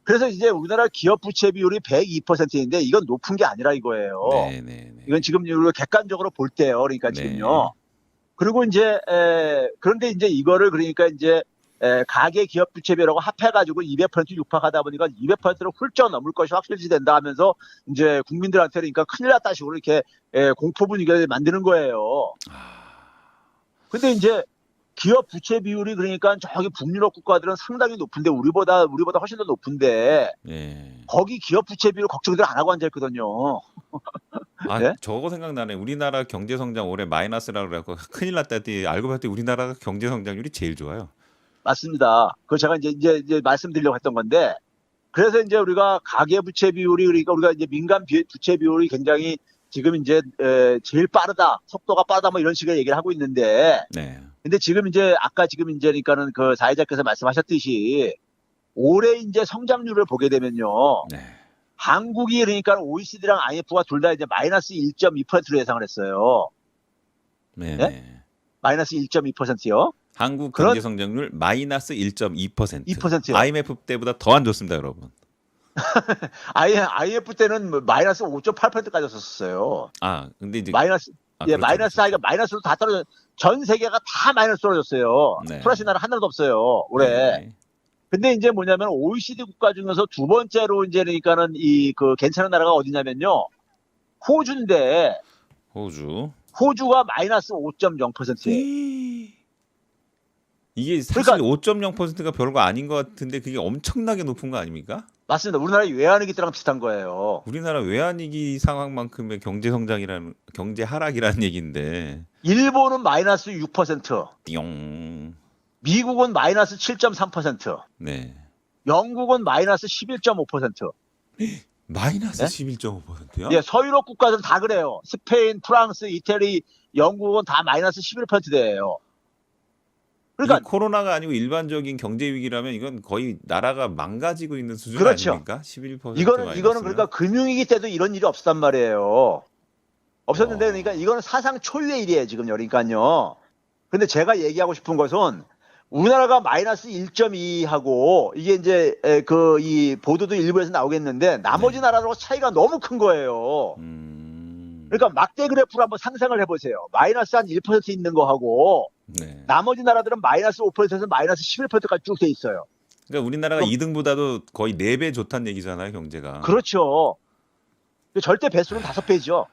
그래서 이제 우리나라 기업 부채 비율이 102%인데 이건 높은 게 아니라 이거예요. 네. 이건 지금 우리가 객관적으로 볼 때요. 그러니까 지금요. 그리고 이제 그런데 이제 이거를 그러니까 이제 가계 기업 부채 비율하고 합해가지고 200% 육박하다 보니까 200%를 훌쩍 넘을 것이 확실시된다 하면서 이제 국민들한테 그러니까 큰일 났다 식으로 이렇게 공포 분위기를 만드는 거예요. 근데 이제 기업 부채 비율이 그러니까 저기 북유럽 국가들은 상당히 높은데 우리보다 훨씬 더 높은데 거기 기업 부채 비율 걱정들 안 하고 앉아있거든요. 네? 저거 생각나네. 우리나라 경제 성장 올해 마이너스라고 그래갖고 큰일 났다 했더니 알고 봤더니 우리나라가 경제 성장률이 제일 좋아요. 맞습니다. 그거 제가 이제 말씀드리려고 했던 건데, 그래서 이제 우리가 가계 부채 비율이 그러니까 우리가 이제 민간 부채 비율이 굉장히 지금 이제 제일 빠르다, 속도가 빠르다 뭐 이런 식의 얘기를 하고 있는데, 근데 지금 이제 아까 지금 이제 그러니까는 그 사회자께서 말씀하셨듯이 올해 이제 성장률을 보게 되면요, 한국이 그러니까 OECD랑 IMF가 둘 다 이제 마이너스 1.2%로 예상을 했어요. 네? 마이너스 1.2%요. 한국 경제 성장률 마이너스 1.2%. 2%요. IMF 때보다 더 안 좋습니다, 여러분. IMF 때는 마이너스 5.8%까지 썼었어요. 근데 이제 마이너스 그렇죠, 마이너스 하기가 마이너스로 다 떨어져. 전 세계가 다 마이너스 떨어졌어요. 플러스 나라 하나도 없어요, 올해. 근데 이제 뭐냐면 OECD 국가 중에서 두 번째로 이제 그러니까는 그 괜찮은 나라가 어디냐면요. 호주인데 호주가 마이너스 5.0%예요. 이게 사실 5.0%가 별거 아닌 것 같은데 그게 엄청나게 높은 거 아닙니까? 맞습니다. 우리나라 외환위기 때랑 비슷한 거예요. 우리나라 외환위기 상황만큼의 경제 하락이라는 얘기인데. 일본은 마이너스 6%. 띵. 미국은 마이너스 7.3%. 네. 영국은 마이너스 11.5%. 마이너스 11.5%요? 예, 서유럽 국가들은 다 그래요. 스페인, 프랑스, 이태리, 영국은 다 마이너스 11%대예요. 그러니까 코로나가 아니고 일반적인 경제 위기라면 이건 거의 나라가 망가지고 있는 수준 아닙니까? 11% 이거는 그러니까 금융위기 때도 이런 일이 없었단 말이에요. 없었는데 그러니까 이거는 사상 초유의 일이에요, 지금요. 그러니까요. 근데 제가 얘기하고 싶은 것은 우리나라가 마이너스 1.2하고 이게 이제 이 보도도 일부에서 나오겠는데 나머지 네. 나라하고 차이가 너무 큰 거예요. 그러니까 막대 그래프를 한번 상상을 해보세요. 마이너스 한 1% 있는 거하고 네. 나머지 나라들은 마이너스 5%에서 마이너스 11%까지 쭉 돼 있어요. 그러니까 우리나라가 그럼 2등보다도 거의 4배 좋다는 얘기잖아요, 경제가. 그렇죠. 절대 배수는 5배죠.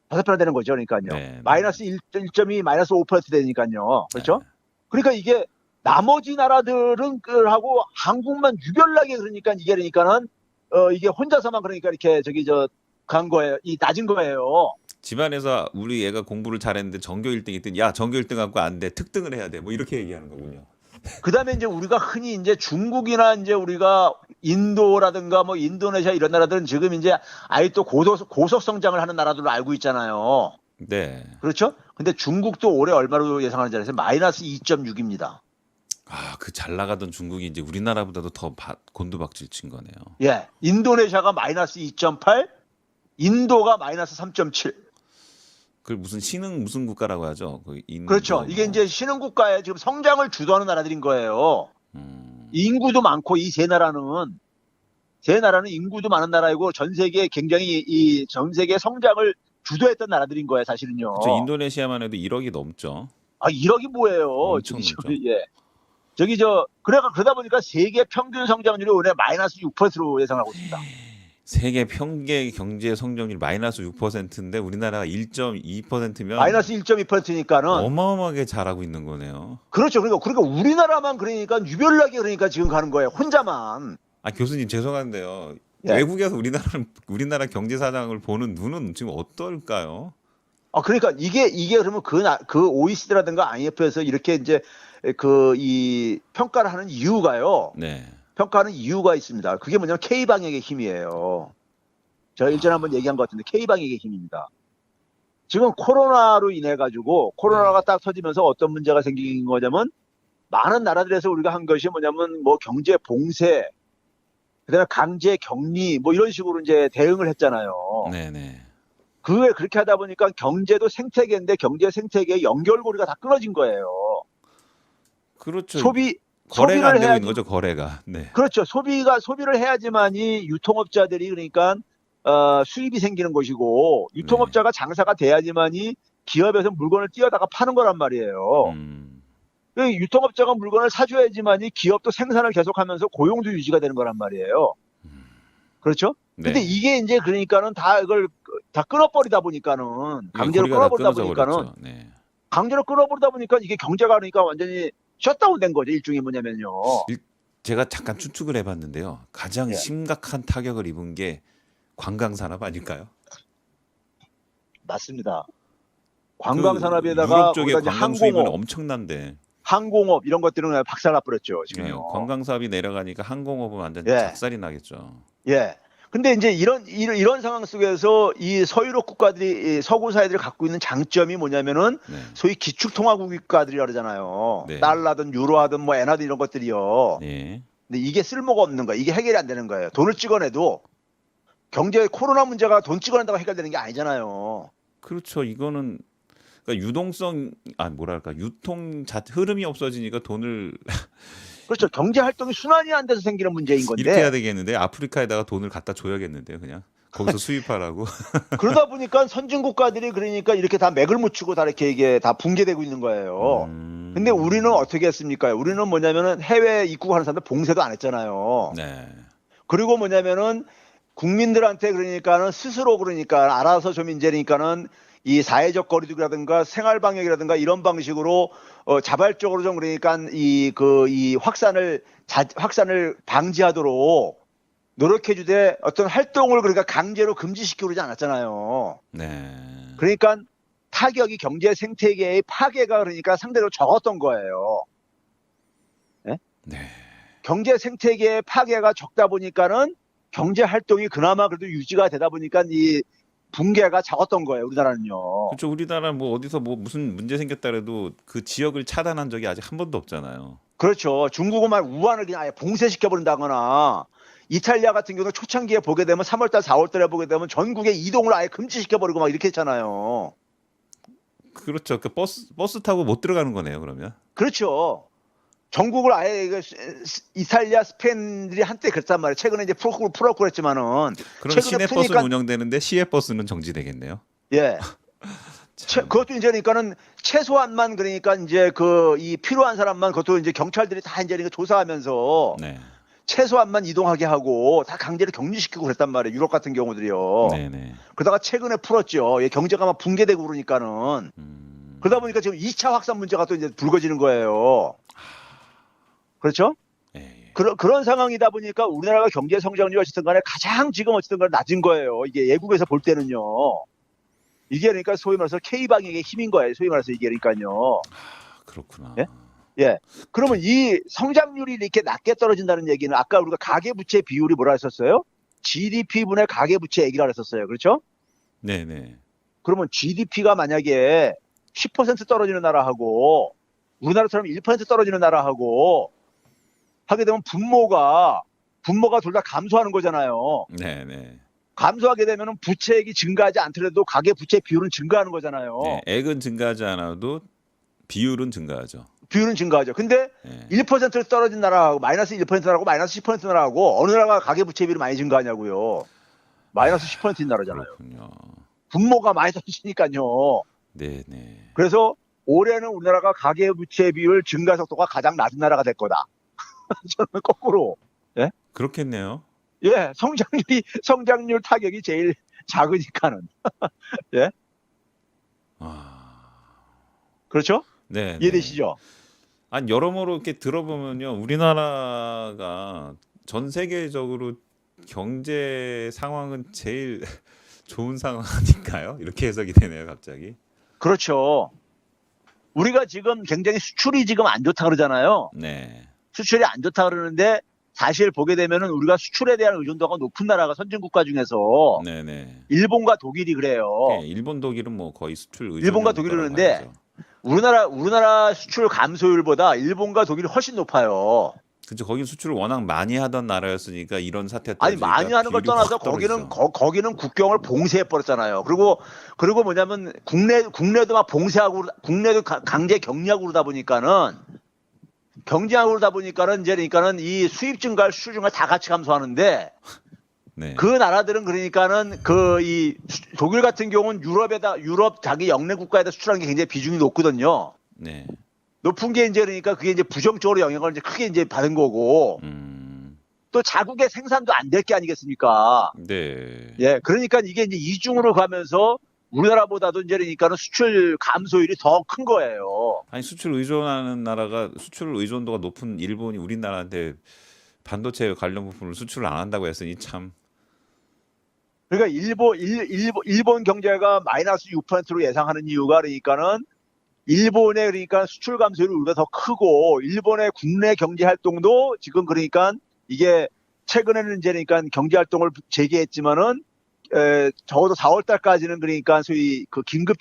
5배나 되는 거죠. 그러니까요. 네, 마이너스 1.2, 마이너스 5% 되니까요. 그렇죠? 네. 그러니까 이게 나머지 나라들은 하고 한국만 유별나게 그러니까 이게 그러니까는 이게 혼자서만 그러니까 이렇게 간 거예요. 이 낮은 거예요. 집안에서 우리 애가 공부를 잘했는데 전교 1등 했더니 야, 전교 1등 갖고 안 돼. 특등을 해야 돼. 뭐 이렇게 얘기하는 거군요. 그다음에 이제 우리가 흔히 이제 중국이나 이제 우리가 인도라든가 뭐 인도네시아 이런 나라들은 지금 이제 아예 또 고속 성장을 하는 나라들로 알고 있잖아요. 네. 그렇죠? 근데 중국도 올해 얼마로 예상하는지 아세요? 마이너스 2.6입니다. 아, 그 잘 나가던 중국이 이제 우리나라보다도 더 곤두박질 친 거네요. 예. 인도네시아가 마이너스 2.8, 인도가 마이너스 3.7. 그 무슨 국가라고 하죠? 그 인도 그렇죠. 이게 뭐. 이제 신흥국가에 지금 성장을 주도하는 나라들인 거예요. 인구도 많고 이 세 나라는 인구도 많은 나라이고 전 세계에 굉장히 전 세계 성장을 주도했던 나라들인 거예요, 사실은요. 그렇죠. 인도네시아만 해도 1억이 넘죠. 아, 1억이 뭐예요? 엄청 넘죠. 예. 그러다 보니까 세계 평균 성장률이 올해 마이너스 6%로 예상하고 있습니다. 세계 평균 경제 성장률 마이너스 6%인데 우리나라가 1.2%면 마이너스 1.2%니까는 어마어마하게 잘하고 있는 거네요. 그렇죠. 그러니까 우리나라만 그러니까 유별나게 그러니까 지금 가는 거예요. 혼자만. 아, 교수님 죄송한데요. 예. 외국에서 우리나라 경제 사정을 보는 눈은 지금 어떨까요? 그러니까 이게 그러면 그 OECD라든가 IMF에서 이렇게 이제 이 평가를 하는 이유가요. 네. 평가하는 이유가 있습니다. 그게 뭐냐면 K방역의 힘이에요. 제가 일전에 한번 얘기한 것 같은데 K방역의 힘입니다. 지금 코로나로 인해 가지고 코로나가 딱 터지면서 어떤 문제가 생긴 거냐면 많은 나라들에서 우리가 한 것이 뭐냐면 뭐 경제 봉쇄, 그다음에 강제 격리 뭐 이런 식으로 이제 대응을 했잖아요. 네네. 그렇게 하다 보니까 경제도 생태계인데 경제 생태계의 연결고리가 다 끊어진 거예요. 그렇죠. 소비를 거래가 안 되고 해야지. 있는 거죠, 거래가. 네. 그렇죠. 소비를 해야지만이 유통업자들이 그러니까 수입이 생기는 것이고 유통업자가 장사가 돼야지만이 기업에서 물건을 띄어다가 파는 거란 말이에요. 유통업자가 물건을 사줘야지만이 기업도 생산을 계속하면서 고용도 유지가 되는 거란 말이에요. 그렇죠? 근데 네. 이게 이제 그러니까는 이걸 다 끊어버리다 보니까는 강제로 고리가 다 끊어버리다 끊어져 보니까는 버렸죠. 네. 강제로 끊어버리다 보니까 이게 경제가 그러니까 완전히 셧다운 된 거죠. 일종의 뭐냐면요. 제가 잠깐 추측을 해봤는데요. 가장 예. 심각한 타격을 입은 게 관광 산업 아닐까요? 맞습니다. 관광 산업에다가 유럽 쪽에 거기다 이제 관광 수입은 엄청난데. 항공업 이런 것들은 그냥 박살나버렸죠. 네, 지금요. 관광 사업이 내려가니까 항공업은 완전 예. 작살이 나겠죠. 예. 근데 이제 이런 상황 속에서 이 서유럽 국가들이 서구 사회들이 갖고 있는 장점이 뭐냐면은 네. 소위 기축통화국 국가들이라 그러잖아요. 네. 달러든 유로하든 뭐 엔화든 이런 것들이요. 네. 근데 이게 쓸모가 없는 거예요. 이게 해결이 안 되는 거예요. 돈을 찍어내도 경제 코로나 문제가 돈 찍어낸다고 해결되는 게 아니잖아요. 그렇죠. 이거는 그러니까 유동성 뭐랄까 유통 흐름이 없어지니까 돈을 그렇죠. 경제 활동이 순환이 안 돼서 생기는 문제인 건데. 이렇게 해야 되겠는데 아프리카에다가 돈을 갖다 줘야겠는데요. 그냥 거기서 수입하라고. 그러다 보니까 선진 국가들이 그러니까 이렇게 다 맥을 묻히고 다 이렇게 이게 다 붕괴되고 있는 거예요. 근데 우리는 어떻게 했습니까? 우리는 뭐냐면은 해외 입국하는 사람들 봉쇄도 안 했잖아요. 네. 그리고 뭐냐면은 국민들한테 그러니까는 스스로 그러니까 알아서 좀 이제니까는 이 사회적 거리두기라든가 생활 방역이라든가 이런 방식으로 자발적으로 좀 그러니까 이 확산을 방지하도록 노력해 주되 어떤 활동을 그러니까 강제로 금지시키고 그러지 않았잖아요. 네. 그러니까 타격이 경제 생태계의 파괴가 그러니까 상대로 적었던 거예요. 네? 네. 경제 생태계의 파괴가 적다 보니까는 경제 활동이 그나마 그래도 유지가 되다 보니까 이 붕괴가 적었던 거예요. 우리나라는요. 그렇죠. 우리나라는 뭐 어디서 뭐 무슨 문제 생겼다 해도 그 지역을 차단한 적이 아직 한 번도 없잖아요. 그렇죠. 중국은 말 우한을 그냥 아예 봉쇄시켜 버린다거나 이탈리아 같은 경우는 초창기에 보게 되면 3월달, 4월달에 보게 되면 전국에 이동을 아예 금지시켜 버리고 막 이렇게 했잖아요. 그렇죠. 그 버스 타고 못 들어가는 거네요. 그러면. 그렇죠. 전국을 아예 이탈리아, 스페인들이 한때 그랬단 말이에요. 최근에 이제 풀었고 그랬지만은 그럼 최근에 시내버스는 푸니까 운영되는데 시외버스는 정지되겠네요. 예. 참. 그것도 이제 그러니까는 최소한만 그러니까 이제 이 필요한 사람만 그것도 이제 경찰들이 다 이제 그러니까 조사하면서 네. 최소한만 이동하게 하고 다 강제로 격리시키고 그랬단 말이에요. 유럽 같은 경우들이요. 네네. 그러다가 최근에 풀었죠. 경제가 막 붕괴되고 그러니까는. 그러다 보니까 지금 2차 확산 문제가 또 이제 불거지는 거예요. 그렇죠? 예, 예. 그런 상황이다 보니까 우리나라가 경제 성장률이 어쨌든 간에 가장 지금 어쨌든 간에 낮은 거예요. 이게 예국에서 볼 때는요. 이게 그러니까 소위 말해서 K방역의 힘인 거예요. 소위 말해서 이게 그러니까요. 그렇구나. 예? 예. 그러면 이 성장률이 이렇게 낮게 떨어진다는 얘기는 아까 우리가 가계부채 비율이 뭐라 했었어요? GDP분의 가계부채 얘기를 했었어요. 그렇죠? 네네. 그러면 GDP가 만약에 10% 떨어지는 나라하고 우리나라처럼 1% 떨어지는 나라하고 하게 되면 분모가 둘 다 감소하는 거잖아요. 네네. 감소하게 되면 부채액이 증가하지 않더라도 가계부채 비율은 증가하는 거잖아요. 네, 액은 증가하지 않아도 비율은 증가하죠. 비율은 증가하죠. 근데 네. 1%를 떨어진 나라하고 마이너스 1% 나라하고 마이너스 10% 나라하고 어느 나라가 가계부채 비율이 많이 증가하냐고요. 마이너스 10%인 나라잖아요. 그렇군요. 분모가 많이 떨어지니까요. 네네. 그래서 올해는 우리나라가 가계부채 비율 증가 속도가 가장 낮은 나라가 될 거다. 저는 거꾸로. 예? 그렇겠네요. 예, 성장률 타격이 제일 작으니까는. 예? 아, 그렇죠? 네. 이해되시죠? 아니 여러모로 이렇게 들어보면요, 우리나라가 전 세계적으로 경제 상황은 제일 좋은 상황 아닌가요? 이렇게 해석이 되네요, 갑자기. 그렇죠. 우리가 지금 굉장히 수출이 지금 안 좋다 그러잖아요. 네. 수출이 안 좋다 그러는데 사실 보게 되면은 우리가 수출에 대한 의존도가 높은 나라가 선진 국가 중에서 네네. 일본과 독일이 그래요. 네, 일본, 독일은 뭐 거의 수출 의존. 일본과 독일이 그러는데 우리나라 수출 감소율보다 일본과 독일이 훨씬 높아요. 그죠. 거기 수출을 워낙 많이 하던 나라였으니까 이런 사태 아니 많이 하는 걸 떠나서 거기는 국경을 봉쇄해 버렸잖아요. 그리고 뭐냐면 국내도 막 봉쇄하고 국내도 강제 격리하고 그러다 보니까는 이제 그러니까는 이 수입 증가를 수출 증가 다 같이 감소하는데 네. 그 나라들은 그러니까는 이 독일 같은 경우는 유럽 자기 영내 국가에다 수출하는 게 굉장히 비중이 높거든요. 네. 높은 게 이제 그러니까 그게 이제 부정적으로 영향을 이제 크게 이제 받은 거고 또 자국의 생산도 안 될 게 아니겠습니까? 네. 예, 그러니까 이게 이제 이중으로 가면서 우리나라보다도 이제 그러니까는 수출 감소율이 더 큰 거예요. 아니 수출 의존하는 나라가 수출 의존도가 높은 일본이 우리나라한테 반도체 관련 부품을 수출을 안 한다고 했으니 참. 그러니까 일본 경제가 마이너스 6%로 예상하는 이유가 그러니까는 일본의 그러니까 수출 감소율이 우리가 더 크고 일본의 국내 경제 활동도 지금 그러니까 이게 최근에는 이제 그러니까 경제 활동을 재개했지만은 적어도 4월 달까지는 그러니까 소위 그 긴급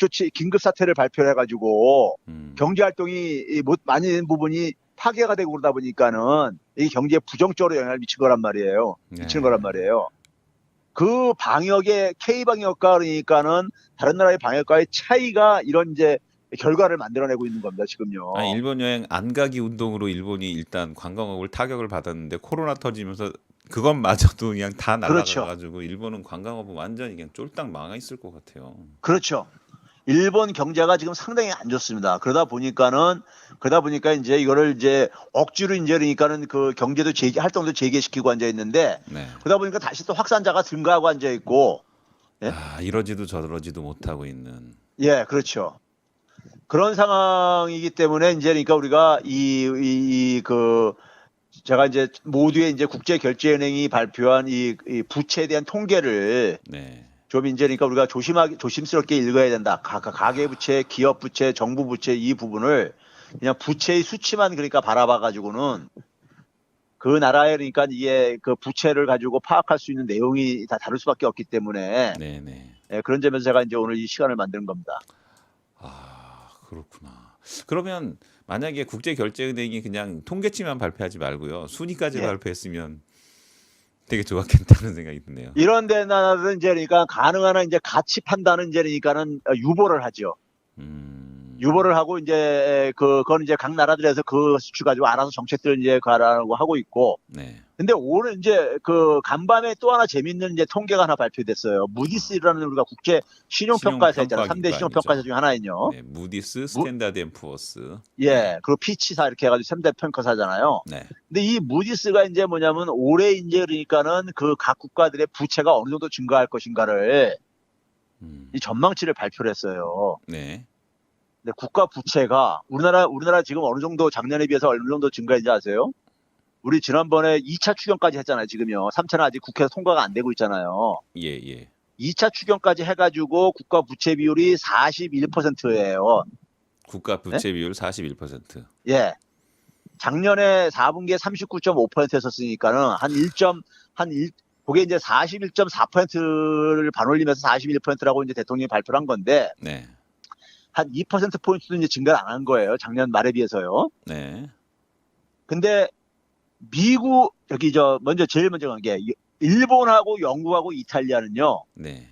사태를 발표해 가지고 경제 활동이 많은 부분이 파괴가 되고 그러다 보니까는 이 경제에 부정적으로 영향을 미치는 거란 말이에요. 그 방역의 K방역과 그러니까는 다른 나라의 방역과의 차이가 이런 이제 결과를 만들어내고 있는 겁니다, 지금요. 아니 일본 여행 안 가기 운동으로 일본이 일단 관광업을 타격을 받았는데 코로나 터지면서 그것마저도 그냥 다 날아가가지고 그렇죠. 일본은 관광업은 완전히 그냥 쫄딱 망해 있을 것 같아요. 그렇죠. 일본 경제가 지금 상당히 안 좋습니다. 그러다 보니까 이제 이거를 이제 억지로 이제 그러니까는 그 경제도 활동도 재개시키고 앉아 있는데 네. 그러다 보니까 다시 또 확산자가 증가하고 앉아 있고. 예? 이러지도 저러지도 못하고 있는. 예, 그렇죠. 그런 상황이기 때문에 이제 그러니까 우리가 제가 이제 모두의 이제 국제결제은행이 발표한 이 부채에 대한 통계를 네. 좀 이제 그러니까 우리가 조심스럽게 읽어야 된다. 가계부채, 기업부채, 정부부채 이 부분을 그냥 부채의 수치만 그러니까 바라봐 가지고는 그 나라에 그러니까 이게 그 부채를 가지고 파악할 수 있는 내용이 다 다를 수밖에 없기 때문에 네네. 예, 그런 점에서 제가 이제 오늘 이 시간을 만든 겁니다. 아 그렇구나. 그러면 만약에 국제결제은행이 그냥 통계치만 발표하지 말고요 순위까지 발표했으면 되게 좋았겠다는 생각이 드네요. 이런 데 나라들은 이제 그러니까 가능한 한 이제 가치 판단은 이제 그러니까는 유보를 하죠. 유보를 하고 이제 그건 이제 각 나라들에서 그 수출 가지고 알아서 정책들을 이제 가라고 하고 있고. 네. 근데 오늘 이제 그 간밤에 또 하나 재밌는 이제 통계가 하나 발표됐어요. 무디스라는 우리가 국제 신용평가사 있잖아요. 3대 신용평가사 중에 하나는요. 네, 무디스, 무, 스탠다드 앤 푸어스. 예, 네. 그리고 피치사 이렇게 해가지고 3대 평가사잖아요. 네. 근데 이 무디스가 이제 뭐냐면 올해 이제 그러니까는 그 각 국가들의 부채가 어느 정도 증가할 것인가를 이 전망치를 발표를 했어요. 네. 근데 국가 부채가 우리나라 지금 어느 정도 작년에 비해서 어느 정도 증가했는지 아세요? 우리 지난번에 2차 추경까지 했잖아요, 지금요. 3차는 아직 국회에서 통과가 안 되고 있잖아요. 예, 예. 2차 추경까지 해가지고 국가 부채 비율이 41%예요. 국가 부채 비율 41%. 예. 작년에 4분기에 39.5%였었으니까는 그게 이제 41.4%를 반올리면서 41%라고 이제 대통령이 발표를 한 건데, 네. 한 2%포인트도 이제 증가를 안 한 거예요. 작년 말에 비해서요. 네. 근데 미국, 제일 먼저 간 게, 일본하고 영국하고 이탈리아는요, 네.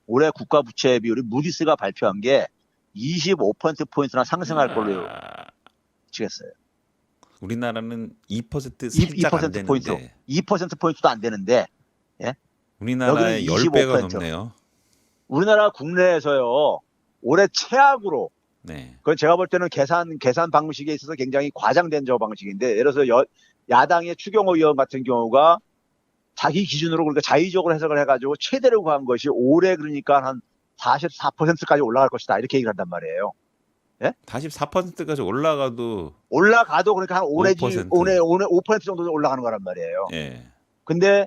올해 국가 부채 비율이 무디스가 발표한 게 25%포인트나 상승할 걸로 치겠어요. 우리나라는 2% 살짝 안 2%포인트, 되는데 2%포인트도 안 되는데, 예? 우리나라의 여기는 10배가 25%. 넘네요. 우리나라 국내에서요, 올해 최악으로, 네. 그건 제가 볼 때는 계산 방식에 있어서 굉장히 과장된 저 방식인데, 예를 들어서 야당의 추경호 의원 같은 경우가 자기 기준으로 그러니까 자의적으로 해석을 해가지고 최대로 구한 것이 올해 그러니까 한 44%까지 올라갈 것이다. 이렇게 얘기를 한단 말이에요. 예? 44%까지 올라가도 그러니까 한 5%. 올해 5% 정도 올라가는 거란 말이에요. 예. 근데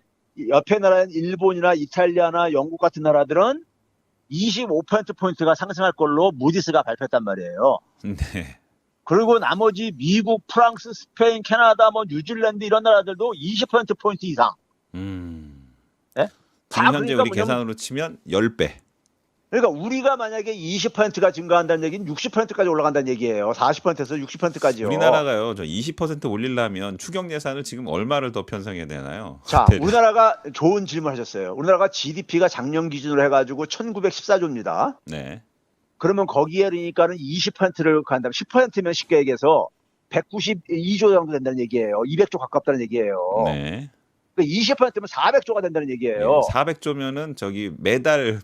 옆에 나라인 일본이나 이탈리아나 영국 같은 나라들은 25%포인트가 상승할 걸로 무디스가 발표했단 말이에요. 네. 그리고 나머지 미국, 프랑스, 스페인, 캐나다, 뉴질랜드 이런 나라들도 20%포인트 이상. 예? 지금 현재 그러니까 우리 계산으로 치면 10배. 그러니까 우리가 만약에 20%가 증가한다는 얘기는 60%까지 올라간다는 얘기예요. 40%에서 60%까지요. 우리나라가요. 20% 올리려면 추경 예산을 지금 얼마를 더 편성해야 되나요? 자, 우리나라가 좋은 질문 하셨어요. 우리나라가 GDP가 작년 기준으로 해가지고 1914조입니다. 네. 그러면 거기에 그러니까는 20%를 간다면 10%면 쉽게 얘기해서 192조 정도 된다는 얘기예요. 200조 가깝다는 얘기예요. 네. 그러니까 20%면 400조가 된다는 얘기예요. 400조면은 매달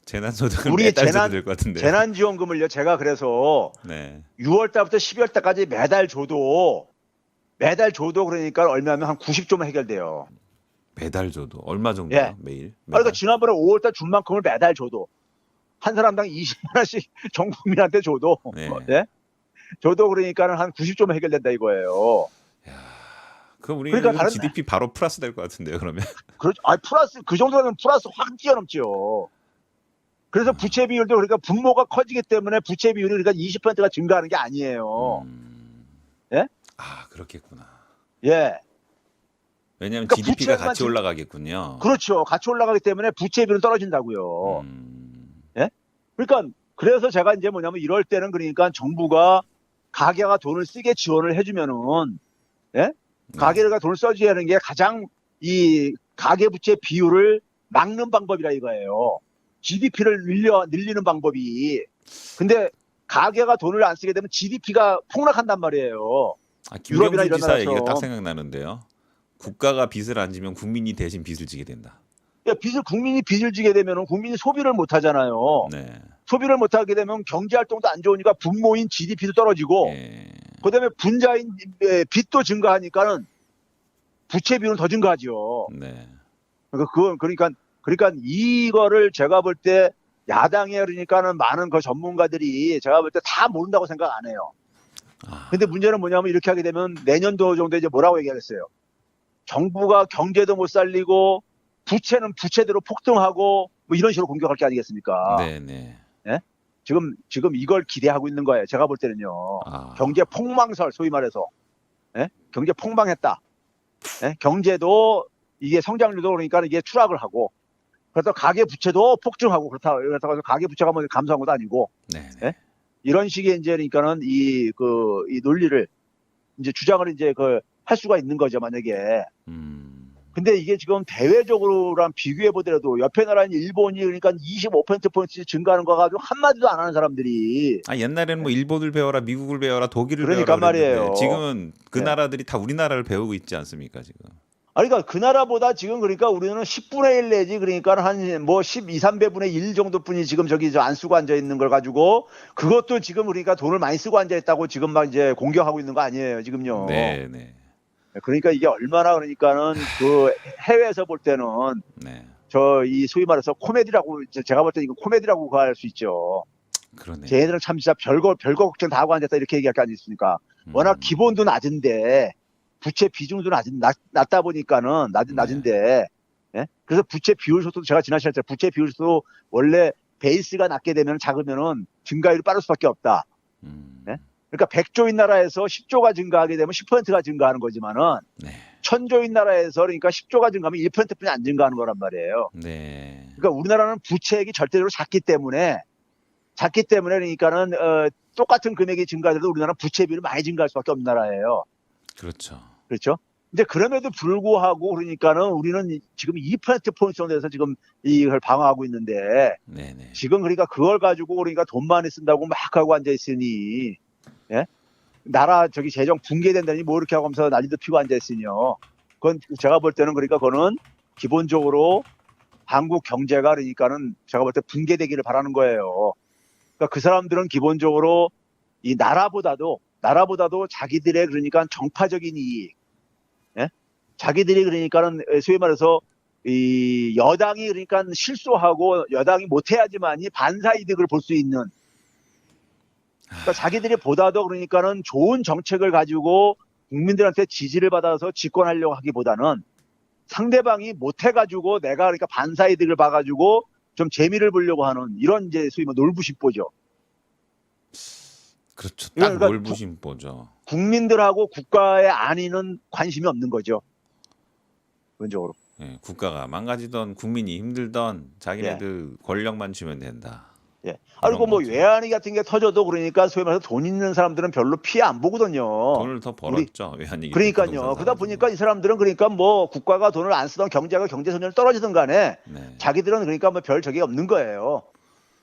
재난소득을 우리 매달 줘도 될 것 같은데. 재난지원금을요. 제가 그래서 네. 6월 달부터 12월 달까지 매달 줘도 그러니까 얼마면 한 90조만 해결돼요. 매달 줘도 얼마 정도요? 예. 매일? 그러니까 지난번에 5월 달 준 만큼을 매달 줘도 한 사람당 20만 원씩 전 국민한테 줘도 네. 예? 줘도 그러니까는 한 90조만 해결된다 이거예요. 그럼 우리 그러니까 GDP 바로 플러스 될 것 같은데요, 그러면? 그렇죠. 플러스 그 정도면 플러스 확 뛰어넘죠. 그래서 부채 비율도 그러니까 분모가 커지기 때문에 부채 비율이 그러니까 20%가 증가하는 게 아니에요. 예? 그렇겠구나. 예. 왜냐하면 그러니까 GDP가 같이 올라가겠군요. 그렇죠. 같이 올라가기 때문에 부채 비율은 떨어진다고요. 예? 그러니까 그래서 제가 이제 뭐냐면 이럴 때는 그러니까 정부가 가게가 돈을 쓰게 지원을 해주면은 예? 가게가 돈을 써주게 하는 게 가장 이 가계 부채 비율을 막는 방법이라 이거예요. GDP를 늘리는 방법이. 근데 가게가 돈을 안 쓰게 되면 GDP가 폭락한단 말이에요. 유럽이나 이런 김경수 지사 나라처럼. 얘기가 딱 생각나는데요. 국가가 빚을 안 지면 국민이 대신 빚을 지게 된다. 국민이 빚을 지게 되면 국민이 소비를 못 하잖아요. 네. 소비를 못 하게 되면 경제 활동도 안 좋으니까 분모인 GDP도 떨어지고 그다음에 분자인 빚도 증가하니까는 부채 비율은 더 증가하죠. 네. 그러니까 이거를 제가 볼 때 야당에 그러니까는 많은 그 전문가들이 제가 볼 때 다 모른다고 생각 안 해요. 근데 문제는 뭐냐면 이렇게 하게 되면 내년도 정도에 이제 뭐라고 얘기하겠어요. 정부가 경제도 못 살리고 부채는 부채대로 폭등하고 뭐 이런 식으로 공격할 게 아니겠습니까? 네. 예? 지금 이걸 기대하고 있는 거예요. 제가 볼 때는요. 경제 폭망설 소위 말해서 예? 경제 폭망했다. 예? 경제도 이게 성장률도 그러니까 이게 추락을 하고 그래서 가계 부채도 폭증하고 그렇다고 해서 가계 부채가 뭐 감소한 것도 아니고 예? 이런 식의 이제 그러니까는 이 논리를 이제 주장을 이제 할 수가 있는 거죠 만약에. 근데 이게 지금 대외적으로랑 비교해 보더라도 옆에 나라인 일본이 그러니까 25%포인트 증가하는 거 가지고 한마디도 안 하는 사람들이. 아, 옛날에는 뭐 일본을 배워라, 미국을 배워라, 독일을 배워라 그러니까 그랬는데 말이에요. 지금은 그 예. 나라들이 다 우리나라를 배우고 있지 않습니까, 지금? 아니, 그러니까 그 나라보다 지금 그러니까 우리는 10분의 1 내지 그러니까 한 뭐 12, 300분의 1 정도뿐이 지금 저기 안 쓰고 앉아 있는 걸 가지고 그것도 지금 그러니까 돈을 많이 쓰고 앉아 있다고 지금 막 이제 공격하고 있는 거 아니에요, 지금요. 네, 네, 그러니까 이게 얼마나 그러니까는 그 해외에서 볼 때는 네. 저 이 소위 말해서 코미디라고 제가 볼 때 이거 코미디라고 할 수 있죠. 그러네요. 쟤네들은 참 진짜 별거 걱정 다 하고 앉았다 이렇게 얘기할 게 아니겠습니까? 워낙 기본도 낮은데 부채 비중도 낮다 보니까는 낮은데 예? 그래서 부채 비율수도 제가 지난 시간에 부채 비율수도 원래 베이스가 낮게 되면 작으면은 증가율이 빠를 수밖에 없다. 예? 그러니까 100조인 나라에서 10조가 증가하게 되면 10%가 증가하는 거지만은 네, 1000조인 나라에서 그러니까 10조가 증가하면 1%뿐이 안 증가하는 거란 말이에요. 네, 그러니까 우리나라는 부채액이 절대적으로 작기 때문에 그러니까는 똑같은 금액이 증가돼도 우리나라는 부채 비율이 많이 증가할 수밖에 없는 나라예요. 그렇죠. 그렇죠? 이제 그럼에도 불구하고 그러니까는 우리는 지금 2%포인트 정도에서 지금 이걸 방어하고 있는데 네, 네. 지금 그러니까 그걸 가지고 그러니까 돈 많이 쓴다고 막 하고 앉아 있으니 예? 나라 저기 재정 붕괴된다니 뭐 이렇게 하고 하면서 난리도 피고 앉아 있으니요. 그건 제가 볼 때는 그러니까 그거는 기본적으로 한국 경제가 그러니까는 제가 볼 때 붕괴되기를 바라는 거예요. 그러니까 그 사람들은 기본적으로 이 나라보다도 자기들의 그러니까 정파적인 이익, 예? 자기들이 그러니까는 소위 말해서 이 여당이 그러니까 실수하고 여당이 못해야지만이 반사 이득을 볼 수 있는. 그러니까 자기들이 보다 더 그러니까는 좋은 정책을 가지고 국민들한테 지지를 받아서 집권하려고 하기보다는 상대방이 못해가지고 내가 그러니까 반사 이득을 봐가지고 좀 재미를 보려고 하는 이런 이제 소위 뭐 놀부심보죠. 그렇죠. 딱 그러니까 놀부심보죠. 국민들하고 국가의 안위는 관심이 없는 거죠. 기본적으로. 예, 국가가 망가지던 국민이 힘들던 자기네들 권력만 주면 된다. 예. 그리고 뭐 거죠. 외환위 같은 게 터져도 그러니까 소위 말해서 돈 있는 사람들은 별로 피해 안 보거든요. 돈을 더 벌었죠. 외환위기 때 그러니까요. 부동산 그러다 사가지고. 보니까 이 사람들은 그러니까 뭐 국가가 돈을 안 쓰던 경제 성장률 떨어지든 간에 네. 자기들은 그러니까 뭐 별 적이 없는 거예요.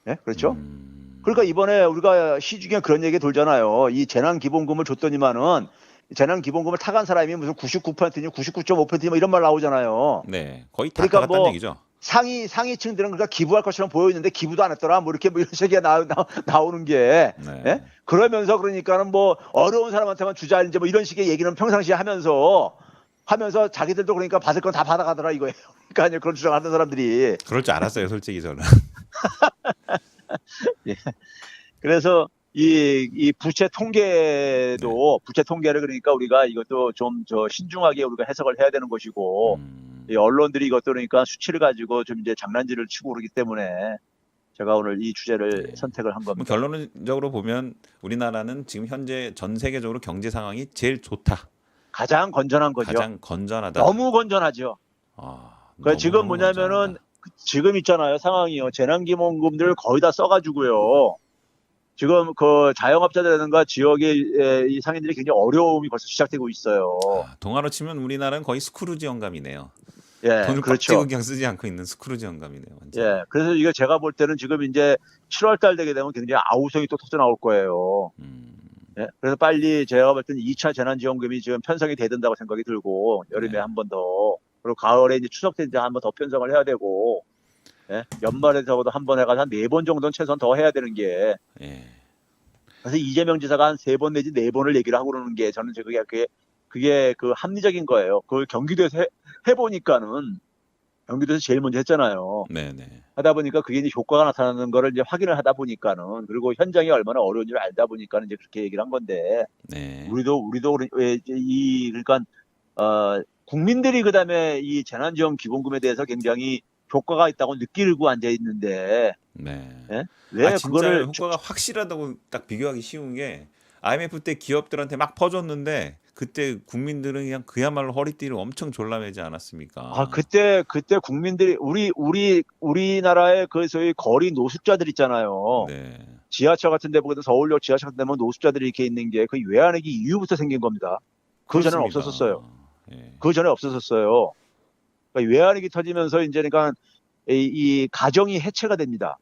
예? 그렇죠? 그러니까 이번에 우리가 시중에 그런 얘기 돌잖아요. 이 재난기본금을 줬더니만은 재난기본금을 타간 사람이 무슨 99%니 99.5%니 뭐 이런 말 나오잖아요. 네, 거의 다 그러니까 따랐다는 뭐 얘기죠. 상위층들은 그러니까 기부할 것처럼 보여 있는데 기부도 안 했더라. 뭐 이렇게 뭐 이런 식의 나오는 게. 네. 예? 그러면서 그러니까는 뭐 어려운 사람한테만 주자 이제 뭐 이런 식의 얘기는 평상시에 하면서 자기들도 그러니까 받을 건 다 받아가더라 이거예요. 그러니까 그런 주장하는 사람들이. 그럴 줄 알았어요, 솔직히 저는. 예. 그래서 이 부채 통계도 부채 통계를 그러니까 우리가 이것도 좀 신중하게 우리가 해석을 해야 되는 것이고 이 언론들이 이것도 그러니까 수치를 가지고 좀 이제 장난질을 치고 그러기 때문에 제가 오늘 이 주제를 선택을 한 겁니다. 결론적으로 보면 우리나라는 지금 현재 전 세계적으로 경제 상황이 제일 좋다. 가장 건전한 거죠. 가장 건전하다. 너무 건전하죠. 그러니까 지금 뭐냐면은 지금 있잖아요. 상황이요. 재난기본금들 거의 다 써가지고요. 지금 그 자영업자들이라든가 지역의 이 상인들이 굉장히 어려움이 벌써 시작되고 있어요. 동화로 치면 우리나라는 거의 스크루지 영감이네요. 예, 돈을 그렇죠. 꽉 그냥 쓰지 않고 있는 스크루지 영감이네요. 완전. 예, 그래서 이게 제가 볼 때는 지금 이제 7월 달 되게 되면 굉장히 아우성이 또 터져 나올 거예요. 예, 그래서 빨리 제가 볼 때는 2차 재난지원금이 지금 편성이 돼야 된다고 생각이 들고 여름에 한 번 더 그리고 가을에 이제 추석 때 이제 한 번 더 편성을 해야 되고 예, 연말에 적어도 한 번 해가지고 한 4번 정도는 최소한 더 해야 되는 게 그래서 이재명 지사가 한 3번 내지 4번을 얘기를 하고 그러는 게 저는 그게 그 합리적인 거예요. 그걸 경기도에서 해보니까는 경기도에서 제일 먼저 했잖아요. 네네. 하다 보니까 그게 이제 효과가 나타나는 거를 이제 확인을 하다 보니까는 그리고 현장이 얼마나 어려운지를 알다 보니까는 이제 그렇게 얘기를 한 건데 네. 우리도 그러니까 국민들이 그다음에 이 재난지원 기본금에 대해서 굉장히 효과가 있다고 느끼고 앉아 있는데 예? 왜 진짜 그거를 효과가 확실하다고 딱 비교하기 쉬운 게 IMF 때 기업들한테 막 퍼줬는데 그때 국민들은 그냥 그야말로 허리띠를 엄청 졸라매지 않았습니까? 그때 국민들이 우리나라의 그 소위 거리 노숙자들 있잖아요. 네. 지하철 같은 데 보거든 서울역 지하철 같은 데 보면 노숙자들이 이렇게 있는 게 그 외환위기 이후부터 생긴 겁니다. 그 전에는 없었었어요. 예. 그 전에 없었었어요. 그러니까 외환위기 터지면서 이제 그러니까 이 가정이 해체가 됩니다.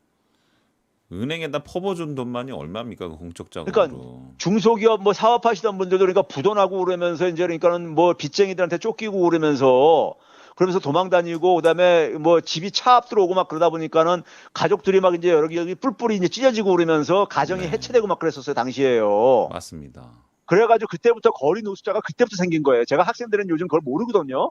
은행에다 퍼부어준 돈만이 얼마입니까? 그 공적 그러니까 자금으로. 중소기업 뭐 사업하시던 분들도 그러니까 부도나고 그러면서 이제 그러니까는 뭐 빚쟁이들한테 쫓기고 그러면서 도망 다니고 그다음에 뭐 집이 차 앞 들어오고 막 그러다 보니까는 가족들이 막 이제 여기 뿔뿔이 이제 찢어지고 그러면서 가정이 네. 해체되고 막 그랬었어요 당시에요. 맞습니다. 그래가지고 그때부터 거리 노숙자가 그때부터 생긴 거예요. 제가 학생들은 요즘 그걸 모르거든요.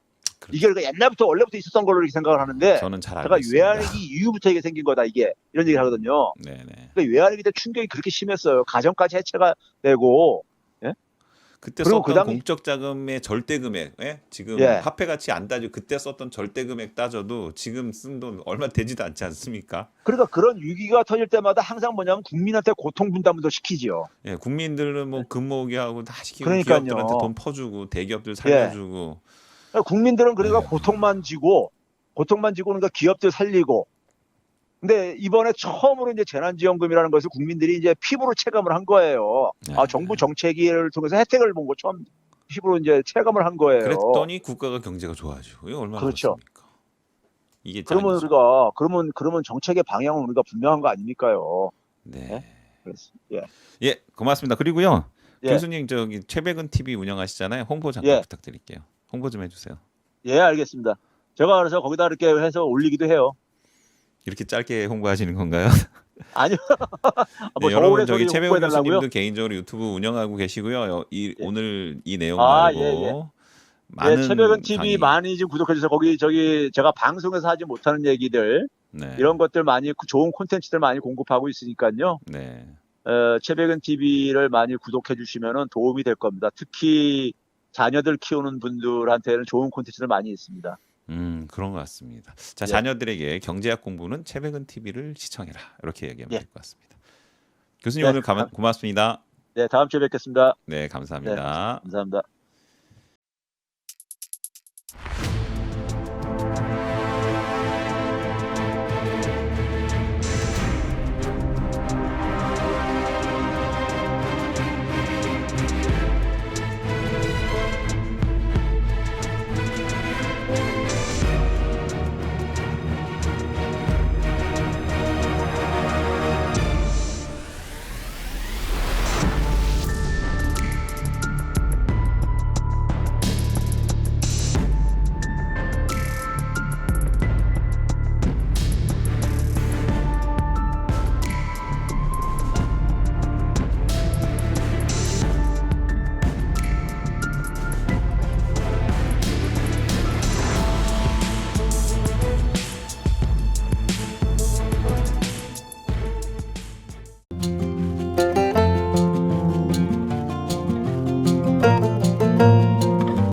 이게 그렇죠. 그러니까 옛날부터 원래부터 있었던 걸로 이렇게 생각을 하는데 저는 잘 알고 제가 있습니다. 외환위기 이후부터 이게 생긴 거다 이게 이런 얘기를 하거든요. 네네. 그러니까 외환위기 때 충격이 그렇게 심했어요. 가정까지 해체가 되고 예? 그때 그리고 썼던 그다음에 공적 자금의 절대 금액, 예? 지금 예. 화폐 가치 안 따지고 그때 썼던 절대 금액 따져도 지금 쓴 돈 얼마 되지도 않지 않습니까? 그러니까 그런 위기가 터질 때마다 항상 뭐냐면 국민한테 고통 분담을 더 시키지요. 예, 국민들은 뭐 금모으기 하고 다 시키고 기업들한테 그러니까요. 돈 퍼주고 대기업들 예. 살려주고. 그러니까 국민들은 그러니까 아이고. 고통만 지고 그러니까 기업들 살리고. 근데 이번에 처음으로 이제 재난지원금이라는 것을 국민들이 이제 피부로 체감을 한 거예요. 아, 네. 정부 정책을 통해서 혜택을 본 거 처음 피부로 이제 체감을 한 거예요. 그랬더니 국가가 경제가 좋아지고 이거 얼마나 그렇죠. 좋습니까? 이게 그러면 짱이죠. 우리가 그러면 정책의 방향은 우리가 분명한 거 아닙니까요? 네. 예? 그래서 예. 예, 고맙습니다. 그리고요. 예. 교수님 저기 최백은 TV 운영하시잖아요. 홍보 잠깐 예. 부탁드릴게요. 홍보 좀 해주세요. 예, 알겠습니다. 제가 그래서 거기다 이렇게 해서 올리기도 해요. 이렇게 짧게 홍보하시는 건가요? 아니요. 네, 뭐 더 여러분 오래 저기 저기 최백은 홍보해달라고요? 교수님도 개인적으로 유튜브 운영하고 계시고요. 예. 오늘 이 내용 아, 말고 예, 예. 예, 많은 최백은 TV 강의, 많이 좀 구독해주세요. 거기 저기 제가 방송에서 하지 못하는 얘기들 네, 이런 것들 많이 좋은 콘텐츠들 많이 공급하고 있으니까요. 네, 최백은 TV를 많이 구독해 주시면 도움이 될 겁니다. 특히 자녀들 키우는 분들한테는 좋은 콘텐츠들 많이 있습니다. 그런 것 같습니다. 자, 예. 자녀들에게 경제학 공부는 최백은 TV를 시청해라. 이렇게 얘기하면 예. 될 것 같습니다. 교수님 네, 오늘 고맙습니다. 네, 다음 주에 뵙겠습니다. 네, 네, 감사합니다. 감사합니다.